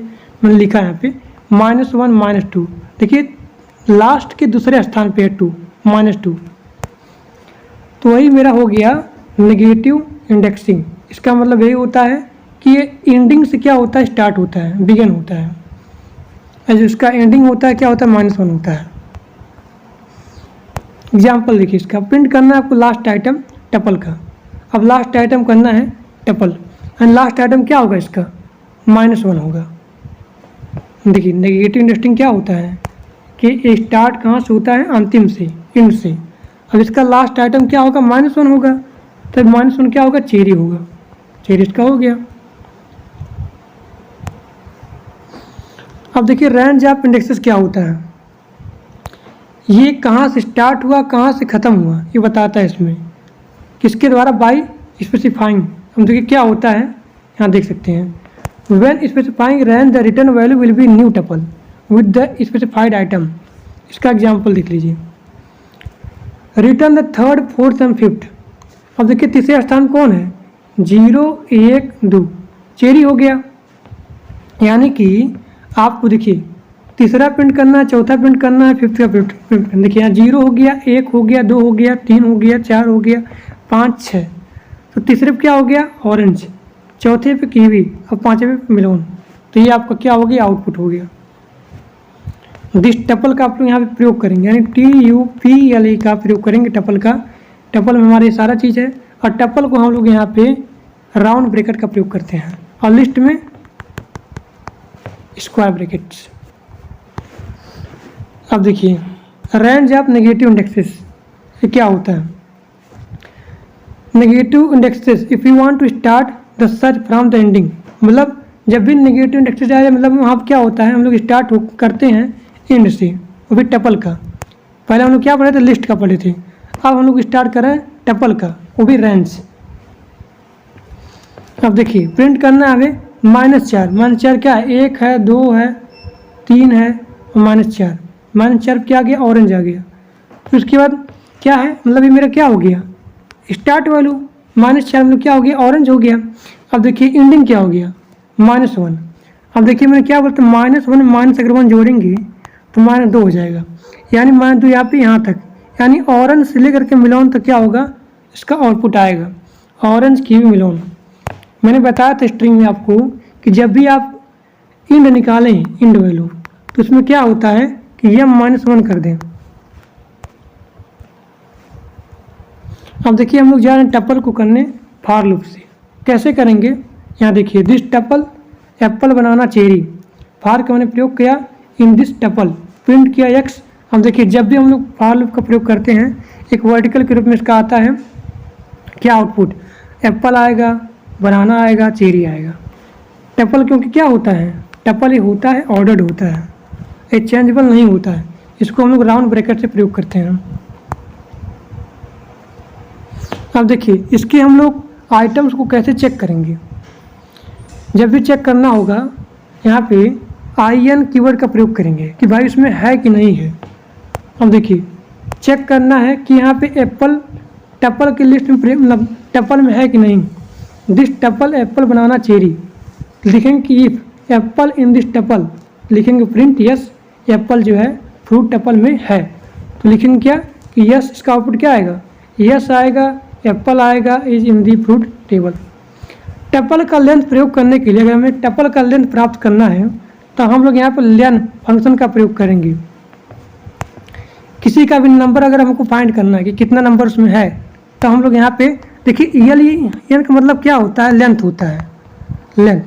लिखा है यहाँ पे -1 -2। देखिए लास्ट के दूसरे स्थान पे है 2 -2। तो वही मेरा हो गया नेगेटिव इंडेक्सिंग। इसका मतलब यही होता है कि ये एंडिंग से क्या होता है, स्टार्ट होता है, बिगिन होता है, और जिसका एंडिंग होता है क्या होता है, -1 होता है। एग्जाम्पल देखिए, इसका प्रिंट करना है आपको लास्ट आइटम टपल का। अब लास्ट आइटम करना है टपल, एंड लास्ट आइटम क्या होगा इसका, -1 होगा। देखिए नेगेटिव इंडेक्सिंग क्या होता है कि स्टार्ट कहाँ से होता है, अंतिम से, एंड से। अब इसका लास्ट आइटम क्या होगा, -1 होगा, तो -1 क्या होगा, चेरी होगा, चेरी इसका हो गया। अब देखिए रेंज ऑफ इंडेक्सेस क्या होता है, ये कहाँ से स्टार्ट हुआ, कहाँ से ख़त्म हुआ, ये बताता है इसमें, किसके द्वारा, बाई स्पेसिफाइंग। हम देखिए क्या होता है, यहाँ देख सकते हैं, when specifying range the return value will be new tuple with the specified item. इसका एग्जाम्पल देख लीजिए, return the 3rd 4th and 5th। अब देखिए तीसरे स्थान कौन है, 0 1 2, चेरी हो गया। यानी कि आपको देखिए तीसरा प्रिंट करना है, चौथा प्रिंट करना है, 5th का प्रिंट। देखिए यहाँ 0 हो गया, 1 हो गया, 2 हो गया, 3 हो गया, 4 हो गया, 5 6। तो तीसरे पे क्या हो गया, ऑरेंज, चौथे पे कीवी, और पाँचवें पे मेलोन। तो ये आपका क्या हो गया, आउटपुट हो गया। दिस टपल का आप लोग यहाँ पे प्रयोग करेंगे, यानी TUPLE का प्रयोग करेंगे टपल का। टपल में हमारे सारा चीज़ है, और टपल को हम लोग यहाँ पे राउंड ब्रैकेट का प्रयोग करते हैं, और लिस्ट में स्क्वायर ब्रैकेट्स। अब देखिए रेंज ऑफ नेगेटिव इंडेक्सेस, ये क्या होता है, negative indexes if you want to start the search from the ending. मतलब जब भी नेगेटिव इंडेक्सेस आ जाए, मतलब वहाँ क्या होता है, हम लोग स्टार्ट करते हैं एंड से, वो भी टपल का। पहले हम लोग क्या पढ़े थे, लिस्ट का पढ़े थे, अब हम लोग स्टार्ट करें टपल का, वो भी रेंज। अब देखिए प्रिंट करना है हमें -4। -4 क्या है, 1 है, 2 है, 3 है, और -4। -4 क्या आ गया, ऑरेंज आ गया। फिर उसके बाद क्या है, मतलब ये मेरा क्या हो गया, स्टार्ट वैल्यू -4 में क्या हो गया, ऑरेंज हो गया। अब देखिए एंडिंग क्या हो गया, -1। अब देखिए मैंने क्या बोलते, -1 अगर 1 जोड़ेंगे तो -2 हो जाएगा, यानी -2 यहाँ पे यहाँ तक, यानी ऑरेंज से लेकर के मिलोन तक क्या होगा, इसका आउटपुट आएगा, ऑरेंज कीवी मिलोन। मैंने बताया था स्ट्रिंग में आपको कि जब भी आप इंड निकालें, इंड वैल्यू, तो उसमें क्या होता है कि यह -1 कर दें। अब देखिए हम लोग जा रहे हैं टपल को करने फॉर लूप से। कैसे करेंगे, यहाँ देखिए, this tuple Apple banana cherry, for का मैंने प्रयोग किया, इन दिस टपल प्रिंट किया x। हम देखिए जब भी हम लोग फॉर लूप का प्रयोग करते हैं, एक वर्टिकल के रूप में इसका आता है क्या आउटपुट, एप्पल आएगा, बनाना आएगा, चेरी आएगा। टपल क्योंकि क्या होता है, टपल ये होता है ऑर्डर्ड होता है, ये चेंजेबल नहीं होता है, इसको हम लोग राउंड ब्रैकेट से प्रयोग करते हैं। अब देखिए इसके हम लोग आइटम्स को कैसे चेक करेंगे, जब भी चेक करना होगा यहाँ पे IN कीवर्ड का प्रयोग करेंगे कि भाई इसमें है कि नहीं है। अब देखिए चेक करना है कि यहाँ पे एप्पल टपल की लिस्ट में मतलब टपल में है कि नहीं। This tuple Apple banana cherry, लिखेंगे कि if apple in this tuple, लिखेंगे प्रिंट यस, एप्पल जो है फ्रूट टपल में है, तो लिखेंगे क्या कि यस, इसका आउटपुट क्या आएगा, यस आएगा, एप्पल आएगा, is in the fruit table. Tuple का लेंथ प्रयोग करने के लिए अगर हमें टपल का लेंथ प्राप्त करना है तो हम लोग यहाँ पर लेन फंक्शन का प्रयोग करेंगे। किसी का भी नंबर अगर हमको फाइंड करना है कि कितना नंबर उसमें है, तो हम लोग यहाँ पे देखिए एल का मतलब क्या होता है, लेंथ होता है। लेंथ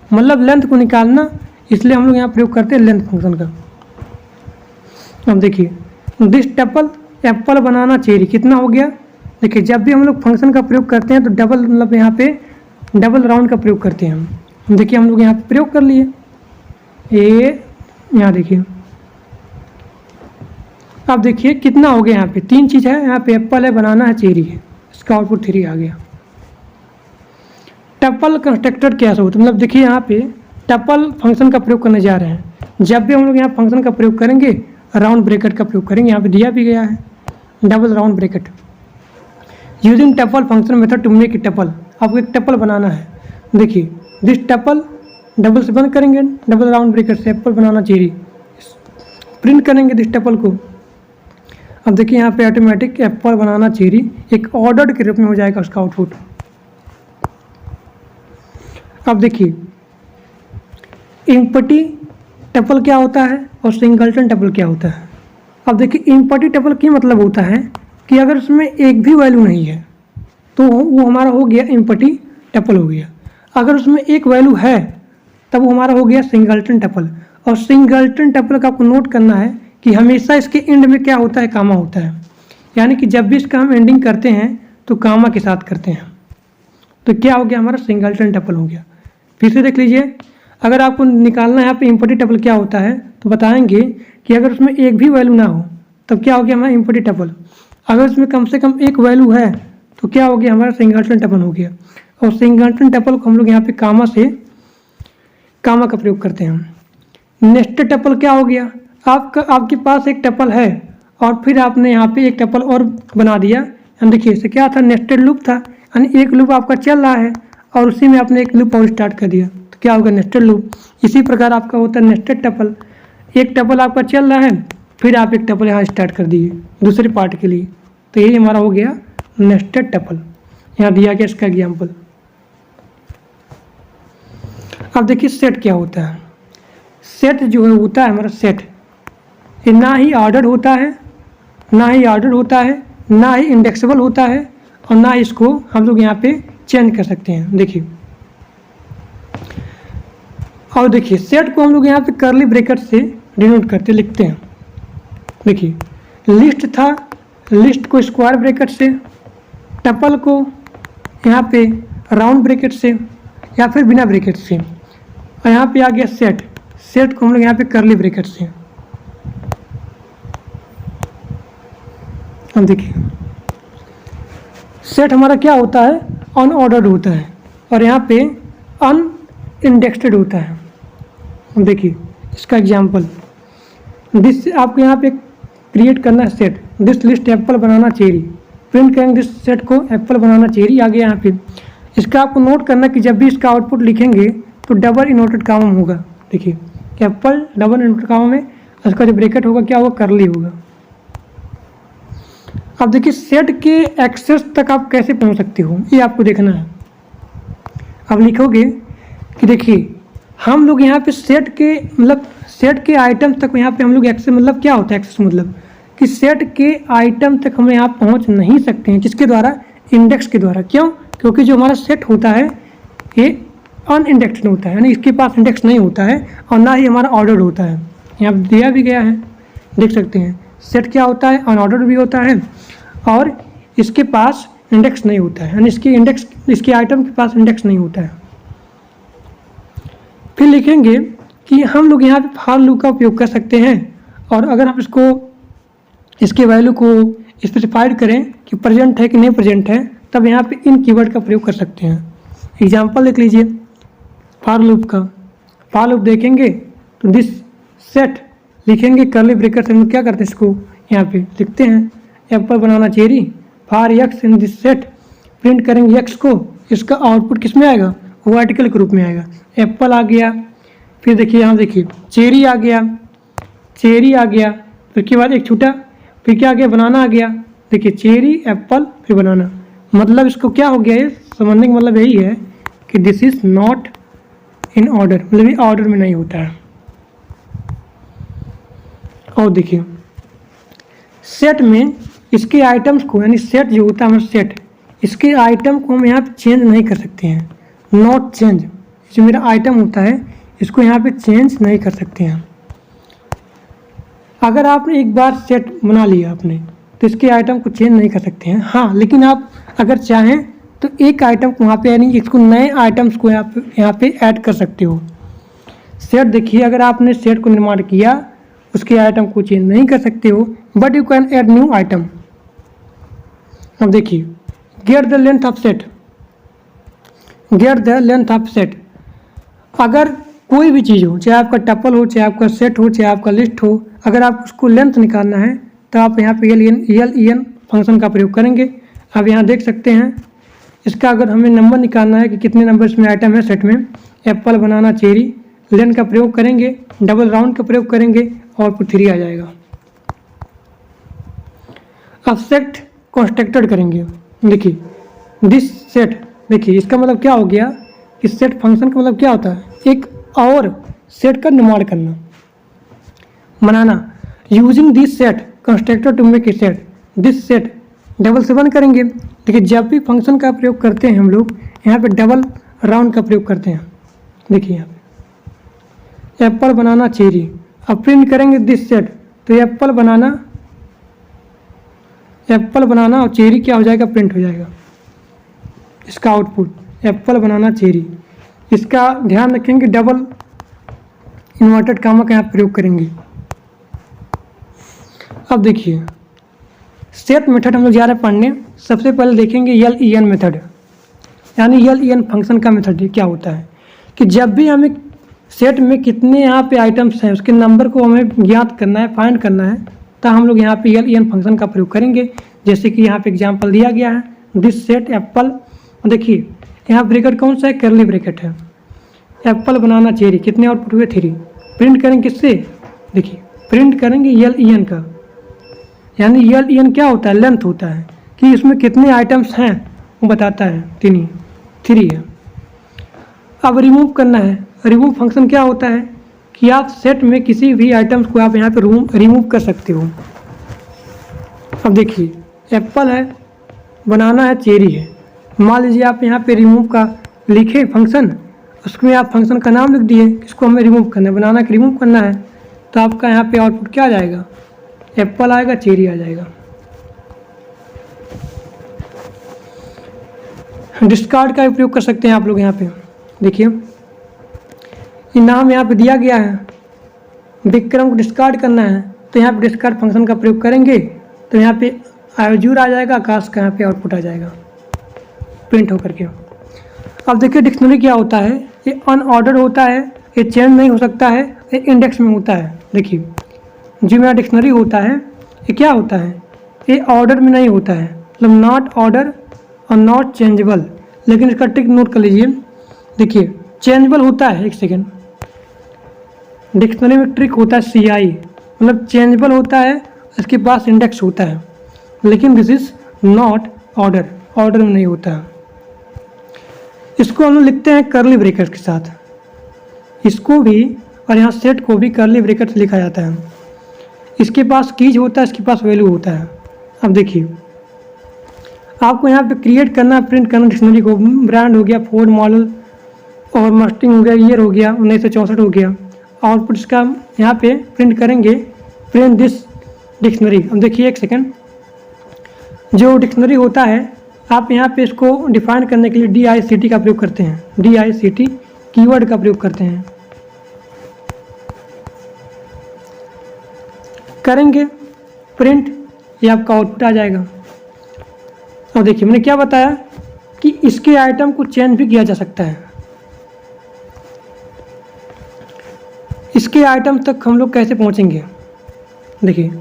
मतलब लेंथ को निकालना, इसलिए हम लोग यहाँ प्रयोग करते हैं लेंथ फंक्शन का। अब देखिए this tuple Apple banana cherry कितना हो गया। देखिए जब भी हम लोग फंक्शन का प्रयोग करते हैं तो डबल मतलब यहाँ पे डबल राउंड का प्रयोग करते हैं हम। देखिए हम लोग यहाँ पे प्रयोग कर लिए ये, यहाँ देखिए अब देखिए कितना हो गया। यहाँ पे 3 चीज़ है, यहाँ पे एप्पल है, बनाना है, चेरी है, इसका आउटपुट 3 आ गया। टपल कंस्ट्रक्टर क्या होता है, मतलब देखिए यहाँ पे टपल फंक्शन का प्रयोग करने जा रहे हैं। जब भी हम लोग यहाँ फंक्शन का प्रयोग करेंगे राउंड ब्रैकेट का प्रयोग करेंगे। यहाँ पे दिया भी गया है double round bracket. Using tuple function method to make tuple, आपको एक टपल बनाना है। देखिए दिस टपल डबल से बंद करेंगे, डबल राउंड ब्रैकेट से एप्पल बनाना चेरी, प्रिंट करेंगे दिस टपल को। अब देखिए यहाँ पे ऑटोमेटिक एप्पल बनाना चेरी एक ऑर्डर्ड के रूप में हो जाएगा उसका आउटपुट। अब देखिए इम्पटी टपल क्या होता है और सिंगलटन टपल क्या होता है। अब देखिए इम्पटी टपल की मतलब होता है कि अगर उसमें एक भी वैल्यू नहीं है तो वो हमारा हो गया इम्पटी टपल हो गया। अगर उसमें एक वैल्यू है तब वो हमारा हो गया सिंगलटन टपल। और सिंगलटन टपल का आपको नोट करना है कि हमेशा इसके एंड में क्या होता है, कामा होता है। यानी कि जब भी इसका हम एंडिंग करते हैं तो कामा के साथ करते हैं, तो क्या हो गया हमारा सिंगलटन टपल हो गया। फिर से देख लीजिए, अगर आपको निकालना है यहाँ पे इम्पटी टपल क्या होता है तो बताएंगे कि अगर उसमें एक भी वैल्यू ना हो तब क्या हो गया हमारा इम्पटी टपल। अगर उसमें कम से कम एक वैल्यू है तो क्या हो गया हमारा सिंगलटन टपल हो गया। और सिंगलटन टपल को हम लोग यहाँ पे कामा का प्रयोग करते हैं। नेस्टेड टपल क्या हो गया, आपके पास एक टपल है और फिर आपने यहाँ पे एक टपल और बना दिया। देखिए इससे क्या था, नेस्टेड लूप था, यानी एक लूप आपका चल रहा है और उसी में आपने एक लूप और स्टार्ट कर दिया तो क्या होगा नेस्टेड लूप। इसी प्रकार आपका होता है नेस्टेड टपल, एक टपल आपका चल रहा है फिर आप एक टपल यहाँ स्टार्ट कर दिए दूसरे पार्ट के लिए, तो यही हमारा हो गया नेस्टेड टपल। यहाँ दिया गया इसका एग्जाम्पल। अब देखिए सेट क्या होता है। सेट जो है होता है हमारा सेट, ये ना ही ऑर्डर होता है, ना ही इंडेक्सेबल होता है और ना इसको हम लोग यहाँ पे चेंज कर सकते हैं। देखिए और देखिए सेट को हम लोग यहाँ पे करली ब्रैकेट से डिनोट करते लिखते हैं। देखिए लिस्ट था, लिस्ट को स्क्वायर ब्रैकेट से, टपल को यहाँ पे राउंड ब्रैकेट से या फिर बिना ब्रैकेट से, और यहाँ पे आ गया सेट, सेट को हम लोग यहाँ पे करली ब्रैकेट से। अब देखिए सेट हमारा क्या होता है, अनऑर्डर्ड होता है और यहाँ पे अनइंडेक्स्ड होता है। देखिए इसका एग्जांपल, दिस आपको यहाँ पे क्रिएट करना है set, this list Apple banana cherry, print करेंगे दिस सेट को एप्पल बनाना चेरी आ गया यहाँ पे। इसका आपको नोट करना कि जब भी इसका आउटपुट लिखेंगे तो डबल इनवर्टेड कामा होगा। देखिए एप्पल डबल इनवर्टेड कामा में इसका जो ब्रैकेट होगा क्या होगा, करली होगा। अब देखिए सेट के एक्सेस तक आप कैसे पहुँच सकते हो ये आपको देखना है। अब लिखोगे कि देखिए हम लोग यहाँ पे सेट के आइटम तक यहाँ पे हम लोग एक्सेस, मतलब क्या होता है एक्सेस, मतलब कि सेट के आइटम तक हम यहाँ पहुँच नहीं सकते हैं। किसके द्वारा, इंडेक्स के द्वारा। क्यों, क्योंकि जो हमारा सेट होता है ये अनइंडेक्स्ड होता है, यानी इसके पास इंडेक्स नहीं होता है और ना ही हमारा ऑर्डर होता है। यहाँ दिया भी गया है, देख सकते हैं सेट क्या होता है, अनऑर्डर्ड भी होता है और इसके पास इंडेक्स नहीं होता है, यानी इसके आइटम के पास इंडेक्स नहीं होता है। फिर लिखेंगे कि हम लोग यहाँ पे फॉर लूप का उपयोग कर सकते हैं और अगर हम इसके वैल्यू को स्पेसिफाइड करें कि प्रेजेंट है कि नहीं प्रेजेंट है, तब यहाँ पे इन कीवर्ड का प्रयोग कर सकते हैं। एग्जांपल देख लीजिए फॉर लूप का। फॉर लूप देखेंगे तो दिस सेट लिखेंगे, करली ब्रैकेट से हम क्या करते हैं इसको यहाँ पे लिखते हैं Apple banana cherry, for x in this set, print करेंगे एक्स को, इसका आउटपुट किस में आएगा, वर्टिकल के रूप में आएगा। एप्पल आ गया, फिर देखिए यहाँ देखिए चेरी आ गया, फिर के बाद एक छूटा, फिर क्या आ गया, बनाना आ गया। देखिए चेरी एप्पल फिर बनाना, मतलब इसको क्या हो गया है, समझने का मतलब यही है कि this is not in order, मतलब ये ऑर्डर में नहीं होता है। और देखिए सेट में इसके आइटम्स को, यानी सेट जो होता है हमारा सेट, इसके आइटम को हम यहाँ पे चेंज नहीं कर सकते हैं, नॉट चेंज। जो मेरा आइटम होता है इसको यहाँ पे चेंज नहीं कर सकते हैं। अगर आपने एक बार सेट बना लिया आपने तो इसके आइटम को चेंज नहीं कर सकते हैं। हाँ, लेकिन आप अगर चाहें तो एक आइटम को वहाँ पे, यानी इसको नए आइटम्स को यहाँ पे ऐड कर सकते हो। सेट देखिए, अगर आपने सेट को निर्माण किया उसके आइटम को चेंज नहीं कर सकते हो, but you can add new item. अब देखिए get the length of set, get the length of set. अगर कोई भी चीज़ हो, चाहे आपका टपल हो, चाहे आपका सेट हो, चाहे आपका लिस्ट हो, अगर आप उसको लेंथ निकालना है तो आप यहाँ पे LEN फंक्शन का प्रयोग करेंगे। आप यहाँ देख सकते हैं इसका अगर हमें नंबर निकालना है कि कितने नंबर इसमें आइटम है सेट में, एप्पल, बनाना, चेरी, लेन का प्रयोग करेंगे, डबल राउंड का प्रयोग करेंगे और फिर 3 आ जाएगा। अब सेट कंस्ट्रक्टेड करेंगे। देखिए दिस सेट, देखिए इसका मतलब क्या हो गया, इस सेट फंक्शन का मतलब क्या होता है, एक और सेट का निर्माण करना, बनाना। Using this set constructor to make a set, this set double से 1 करेंगे। देखिए जब भी फंक्शन का प्रयोग करते हैं हम लोग यहाँ पे डबल राउंड का प्रयोग करते हैं। देखिए यहाँ पे एप्पल, बनाना, चेरी। अब प्रिंट करेंगे दिस सेट तो एप्पल, बनाना और चेरी क्या हो जाएगा, प्रिंट हो जाएगा। इसका आउटपुट एप्पल, बनाना, चेरी। इसका ध्यान रखेंगे डबल इन्वर्टेड कामा का यहाँ प्रयोग करेंगे। अब देखिए सेट मेथड हम लोग जा रहे हैं पढ़ने। सबसे पहले देखेंगे LEN मेथड, यानी LEN फंक्शन का मेथड क्या होता है कि जब भी हमें सेट में कितने यहाँ पे आइटम्स हैं उसके नंबर को हमें ज्ञात करना है, फाइंड करना है, तो हम लोग यहाँ पे LEN फंक्शन का प्रयोग करेंगे। जैसे कि यहाँ पे एग्जांपल दिया गया है, दिस सेट एप्पल। देखिए यहाँ ब्रैकेट कौन सा है, कर्ली ब्रैकेट है। एप्पल, बनाना, चेरी, कितने आउटपुट हुए, 3। प्रिंट करेंगे किससे, देखिए प्रिंट करेंगे LEN का, यानी LEN क्या होता है, लेंथ होता है कि इसमें कितने आइटम्स हैं वो बताता है, 3 है। अब रिमूव करना है। रिमूव फंक्शन क्या होता है कि आप सेट में किसी भी आइटम्स को आप यहाँ पे रिमूव कर सकते हो। अब देखिए एप्पल है, बनाना है, चेरी है। मान लीजिए आप यहाँ पे रिमूव का लिखे फंक्शन, उसमें आप फंक्शन का नाम लिख दिए, इसको हमें रिमूव करना है, बनाना के रिमूव करना है, तो आपका यहाँ पे आउटपुट क्या आ जाएगा, एप्पल आएगा, चेरी आ जाएगा। डिस्कार्ड का उपयोग कर सकते हैं आप लोग। यहाँ पे देखिए ये नाम यहाँ पे दिया गया है, विक्रम को डिस्कार्ड करना है तो यहाँ पे डिस्कार्ड फंक्शन का प्रयोग करेंगे तो यहाँ पे आयोजूर आ जाएगा, आकाश का यहाँ पे आउटपुट आ जाएगा प्रिंट होकर के। अब देखिए डिक्शनरी क्या होता है, ये अनऑर्डर होता है, ये चेंज नहीं हो सकता है, ये इंडेक्स में होता है। देखिए जो मेरा डिक्शनरी होता है ये क्या होता है, ये ऑर्डर में नहीं होता है, मतलब नॉट ऑर्डर और नॉट चेंजेबल। लेकिन इसका ट्रिक नोट कर लीजिए। देखिए चेंजेबल होता है, एक सेकेंड, डिक्शनरी में ट्रिक होता है CI, मतलब चेंजेबल होता है, इसके पास इंडेक्स होता है, लेकिन this is not order, order में नहीं होता है। इसको हम लोग लिखते हैं कर्ली ब्रैकेट के साथ, इसको भी और यहाँ सेट को भी कर्ली ब्रैकेट से लिखा जाता है। इसके पास कीज होता है, इसके पास वैल्यू होता है। अब देखिए आपको यहाँ पे क्रिएट करना, प्रिंट करना डिक्शनरी को। ब्रांड हो गया, फोर्ड मॉडल और मस्टिंग हो गया, ईयर हो गया 1964 हो गया। आउटपुट इसका यहाँ पे प्रिंट करेंगे, प्रिंट दिस डिक्शनरी। अब देखिए एक सेकंड, जो डिक्शनरी होता है आप यहाँ पे इसको डिफाइन करने के लिए DICT का प्रयोग करते हैं, DICT कीवर्ड का प्रयोग करते हैं, करेंगे प्रिंट, ये आपका आउटपुट आ जाएगा। और देखिए मैंने क्या बताया कि इसके आइटम को चेंज भी किया जा सकता है। इसके आइटम तक हम लोग कैसे पहुंचेंगे, देखिए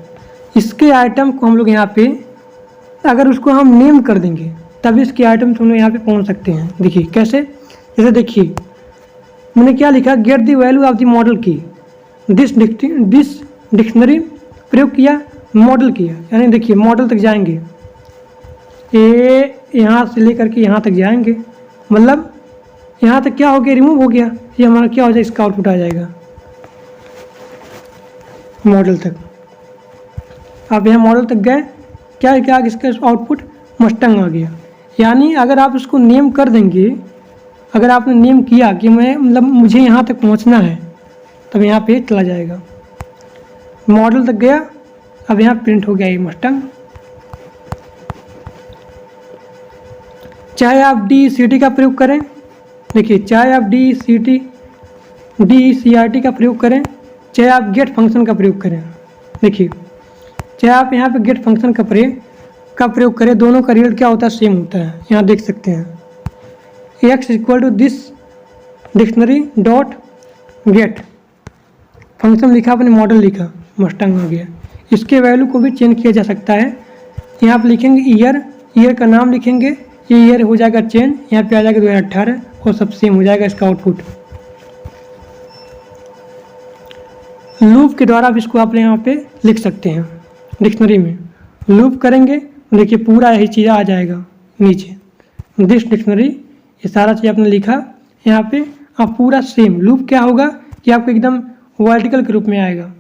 इसके आइटम को हम लोग यहाँ पे अगर उसको हम नेम कर देंगे तभी इसके आइटम हम लोग यहाँ पे पहुँच सकते हैं। देखिए कैसे, जैसे देखिए मैंने क्या लिखा, get the value of the model की, दिस डिक्शनरी प्रयोग किया, मॉडल किया, यानी देखिए मॉडल तक जाएंगे, ये यहाँ से लेकर के यहाँ तक जाएंगे, मतलब यहाँ तक क्या हो गया, रिमूव हो गया, ये हमारा क्या हो जाएगा, इसका आउटपुट आ जाएगा मॉडल तक। आप यहाँ मॉडल तक गए, क्या क्या इसका आउटपुट मस्टंग आ गया। यानी अगर आप इसको नेम कर देंगे, अगर आपने नेम किया कि मैं मतलब मुझे यहाँ तक पहुँचना है, तब यहाँ पे चला जाएगा। मॉडल तक गया, अब यहाँ प्रिंट हो गया ये मस्टंग। चाहे आप DCT का प्रयोग करें, देखिए चाहे आप DCRT का प्रयोग करें, चाहे आप गेट फंक्शन का प्रयोग करें, देखिए चाहे आप यहाँ पे गेट फंक्शन का प्रयोग करें, दोनों का रिजल्ट क्या होता है, सेम होता है। यहाँ देख सकते हैं x equal to this dictionary dot get, function लिखा, अपने मॉडल लिखा, मस्टंग आ गया। इसके वैल्यू को भी चेंज किया जा सकता है। यहाँ आप लिखेंगे ईयर का नाम लिखेंगे, ये ईयर हो जाएगा चेंज, यहाँ पे आ जाएगा 2018 और सब सेम हो जाएगा इसका आउटपुट। लूप के द्वारा आप इसको आप यहाँ पे लिख सकते हैं। डिक्शनरी में लूप करेंगे, देखिए पूरा यही चीज़ आ जाएगा नीचे, दिस डिक्शनरी, ये सारा चीज़ आपने लिखा यहाँ पे, आप पूरा सेम। लूप क्या होगा कि आपको एकदम वर्टिकल के रूप में आएगा,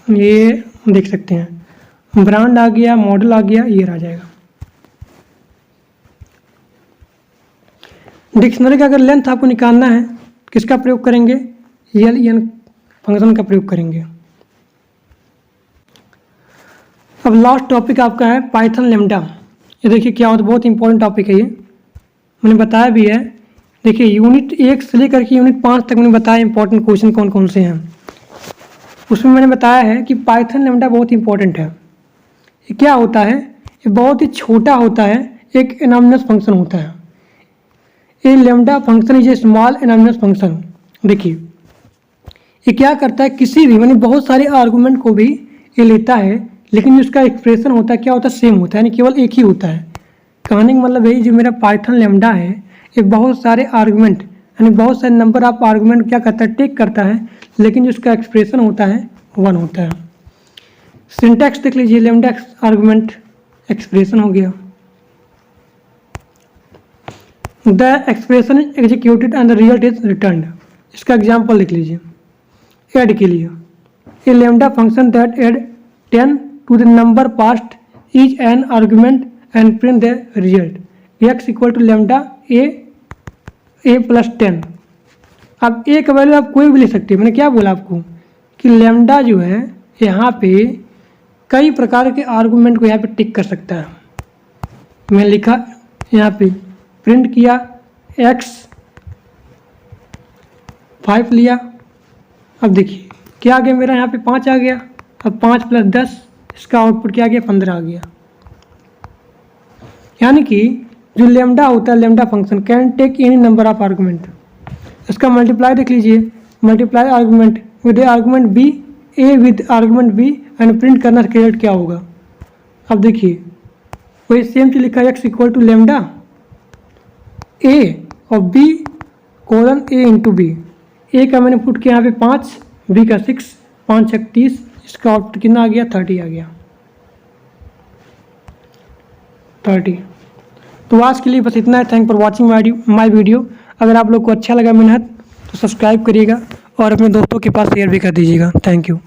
ये देख सकते हैं, ब्रांड आ गया, मॉडल आ गया, ईयर आ जाएगा। डिक्शनरी का अगर लेंथ आपको निकालना है, किसका प्रयोग करेंगे, len फंक्शन का प्रयोग करेंगे। अब लास्ट टॉपिक आपका है पाइथन लैम्डा। ये देखिए क्या होता है, बहुत इंपॉर्टेंट टॉपिक है ये, मैंने बताया भी है। देखिए यूनिट 1 से लेकर के यूनिट 5 तक मैंने बताया इंपॉर्टेंट क्वेश्चन कौन कौन से हैं। उसमें मैंने बताया है कि पाइथन लैम्डा बहुत इंपॉर्टेंट है। ये क्या होता है, ये बहुत ही छोटा होता है, एक एनॉनिमस फंक्शन होता है। ये lambda function is a small anonymous function. देखिए ये क्या करता है, किसी भी माने बहुत सारे आर्गूमेंट को भी ये लेता है, लेकिन उसका एक्सप्रेशन होता है क्या होता है, सेम होता है, यानी केवल एक ही होता है। कहने का मतलब यही, जो मेरा पाइथन लैम्डा है ये बहुत सारे आर्गूमेंट यानी बहुत सारे नंबर ऑफ आर्गूमेंट क्या करता है, टेक करता है, लेकिन जो उसका एक्सप्रेशन होता है 1 होता है। सिंटैक्स देख लीजिए, लैम्डा आर्गूमेंट एक्सप्रेशन हो गया, the expression is executed and the result is returned. इसका एग्जाम्पल लिख लीजिए, ऐड के लिए a lambda function that add 10 to the number past is an argument and print the result X equal to lambda A plus 10। अब ए का value आप कोई भी ले सकते हैं। मैंने क्या बोला आपको कि लैम्डा जो है यहाँ पे कई प्रकार के आर्गूमेंट को यहाँ पे टिक कर सकता है। मैं लिखा यहाँ पे, प्रिंट किया x 5 लिया, अब देखिए क्या आ गया मेरा, यहाँ पे 5 आ गया। अब 5 + 10, इसका आउटपुट क्या आ गया, 15 आ गया। यानी कि जो लैम्डा होता है, lambda function can take any number of argument. इसका मल्टीप्लाई देख लीजिए, multiply argument with argument B, A with argument B and print करना रिजल्ट क्या होगा। अब देखिए वही सेम चीज लिखा है, x equal to lambda A और b colon a into B. A का मैंने पुट किया यहाँ पे 5, बी का 6, 5 × 30, इसका आउटपुट कितना आ गया, 30 आ गया, 30। तो आज के लिए बस इतना है। Thank for watching my video. अगर आप लोग को अच्छा लगा मेहनत तो सब्सक्राइब करिएगा और अपने दोस्तों के पास शेयर भी कर दीजिएगा। Thank you.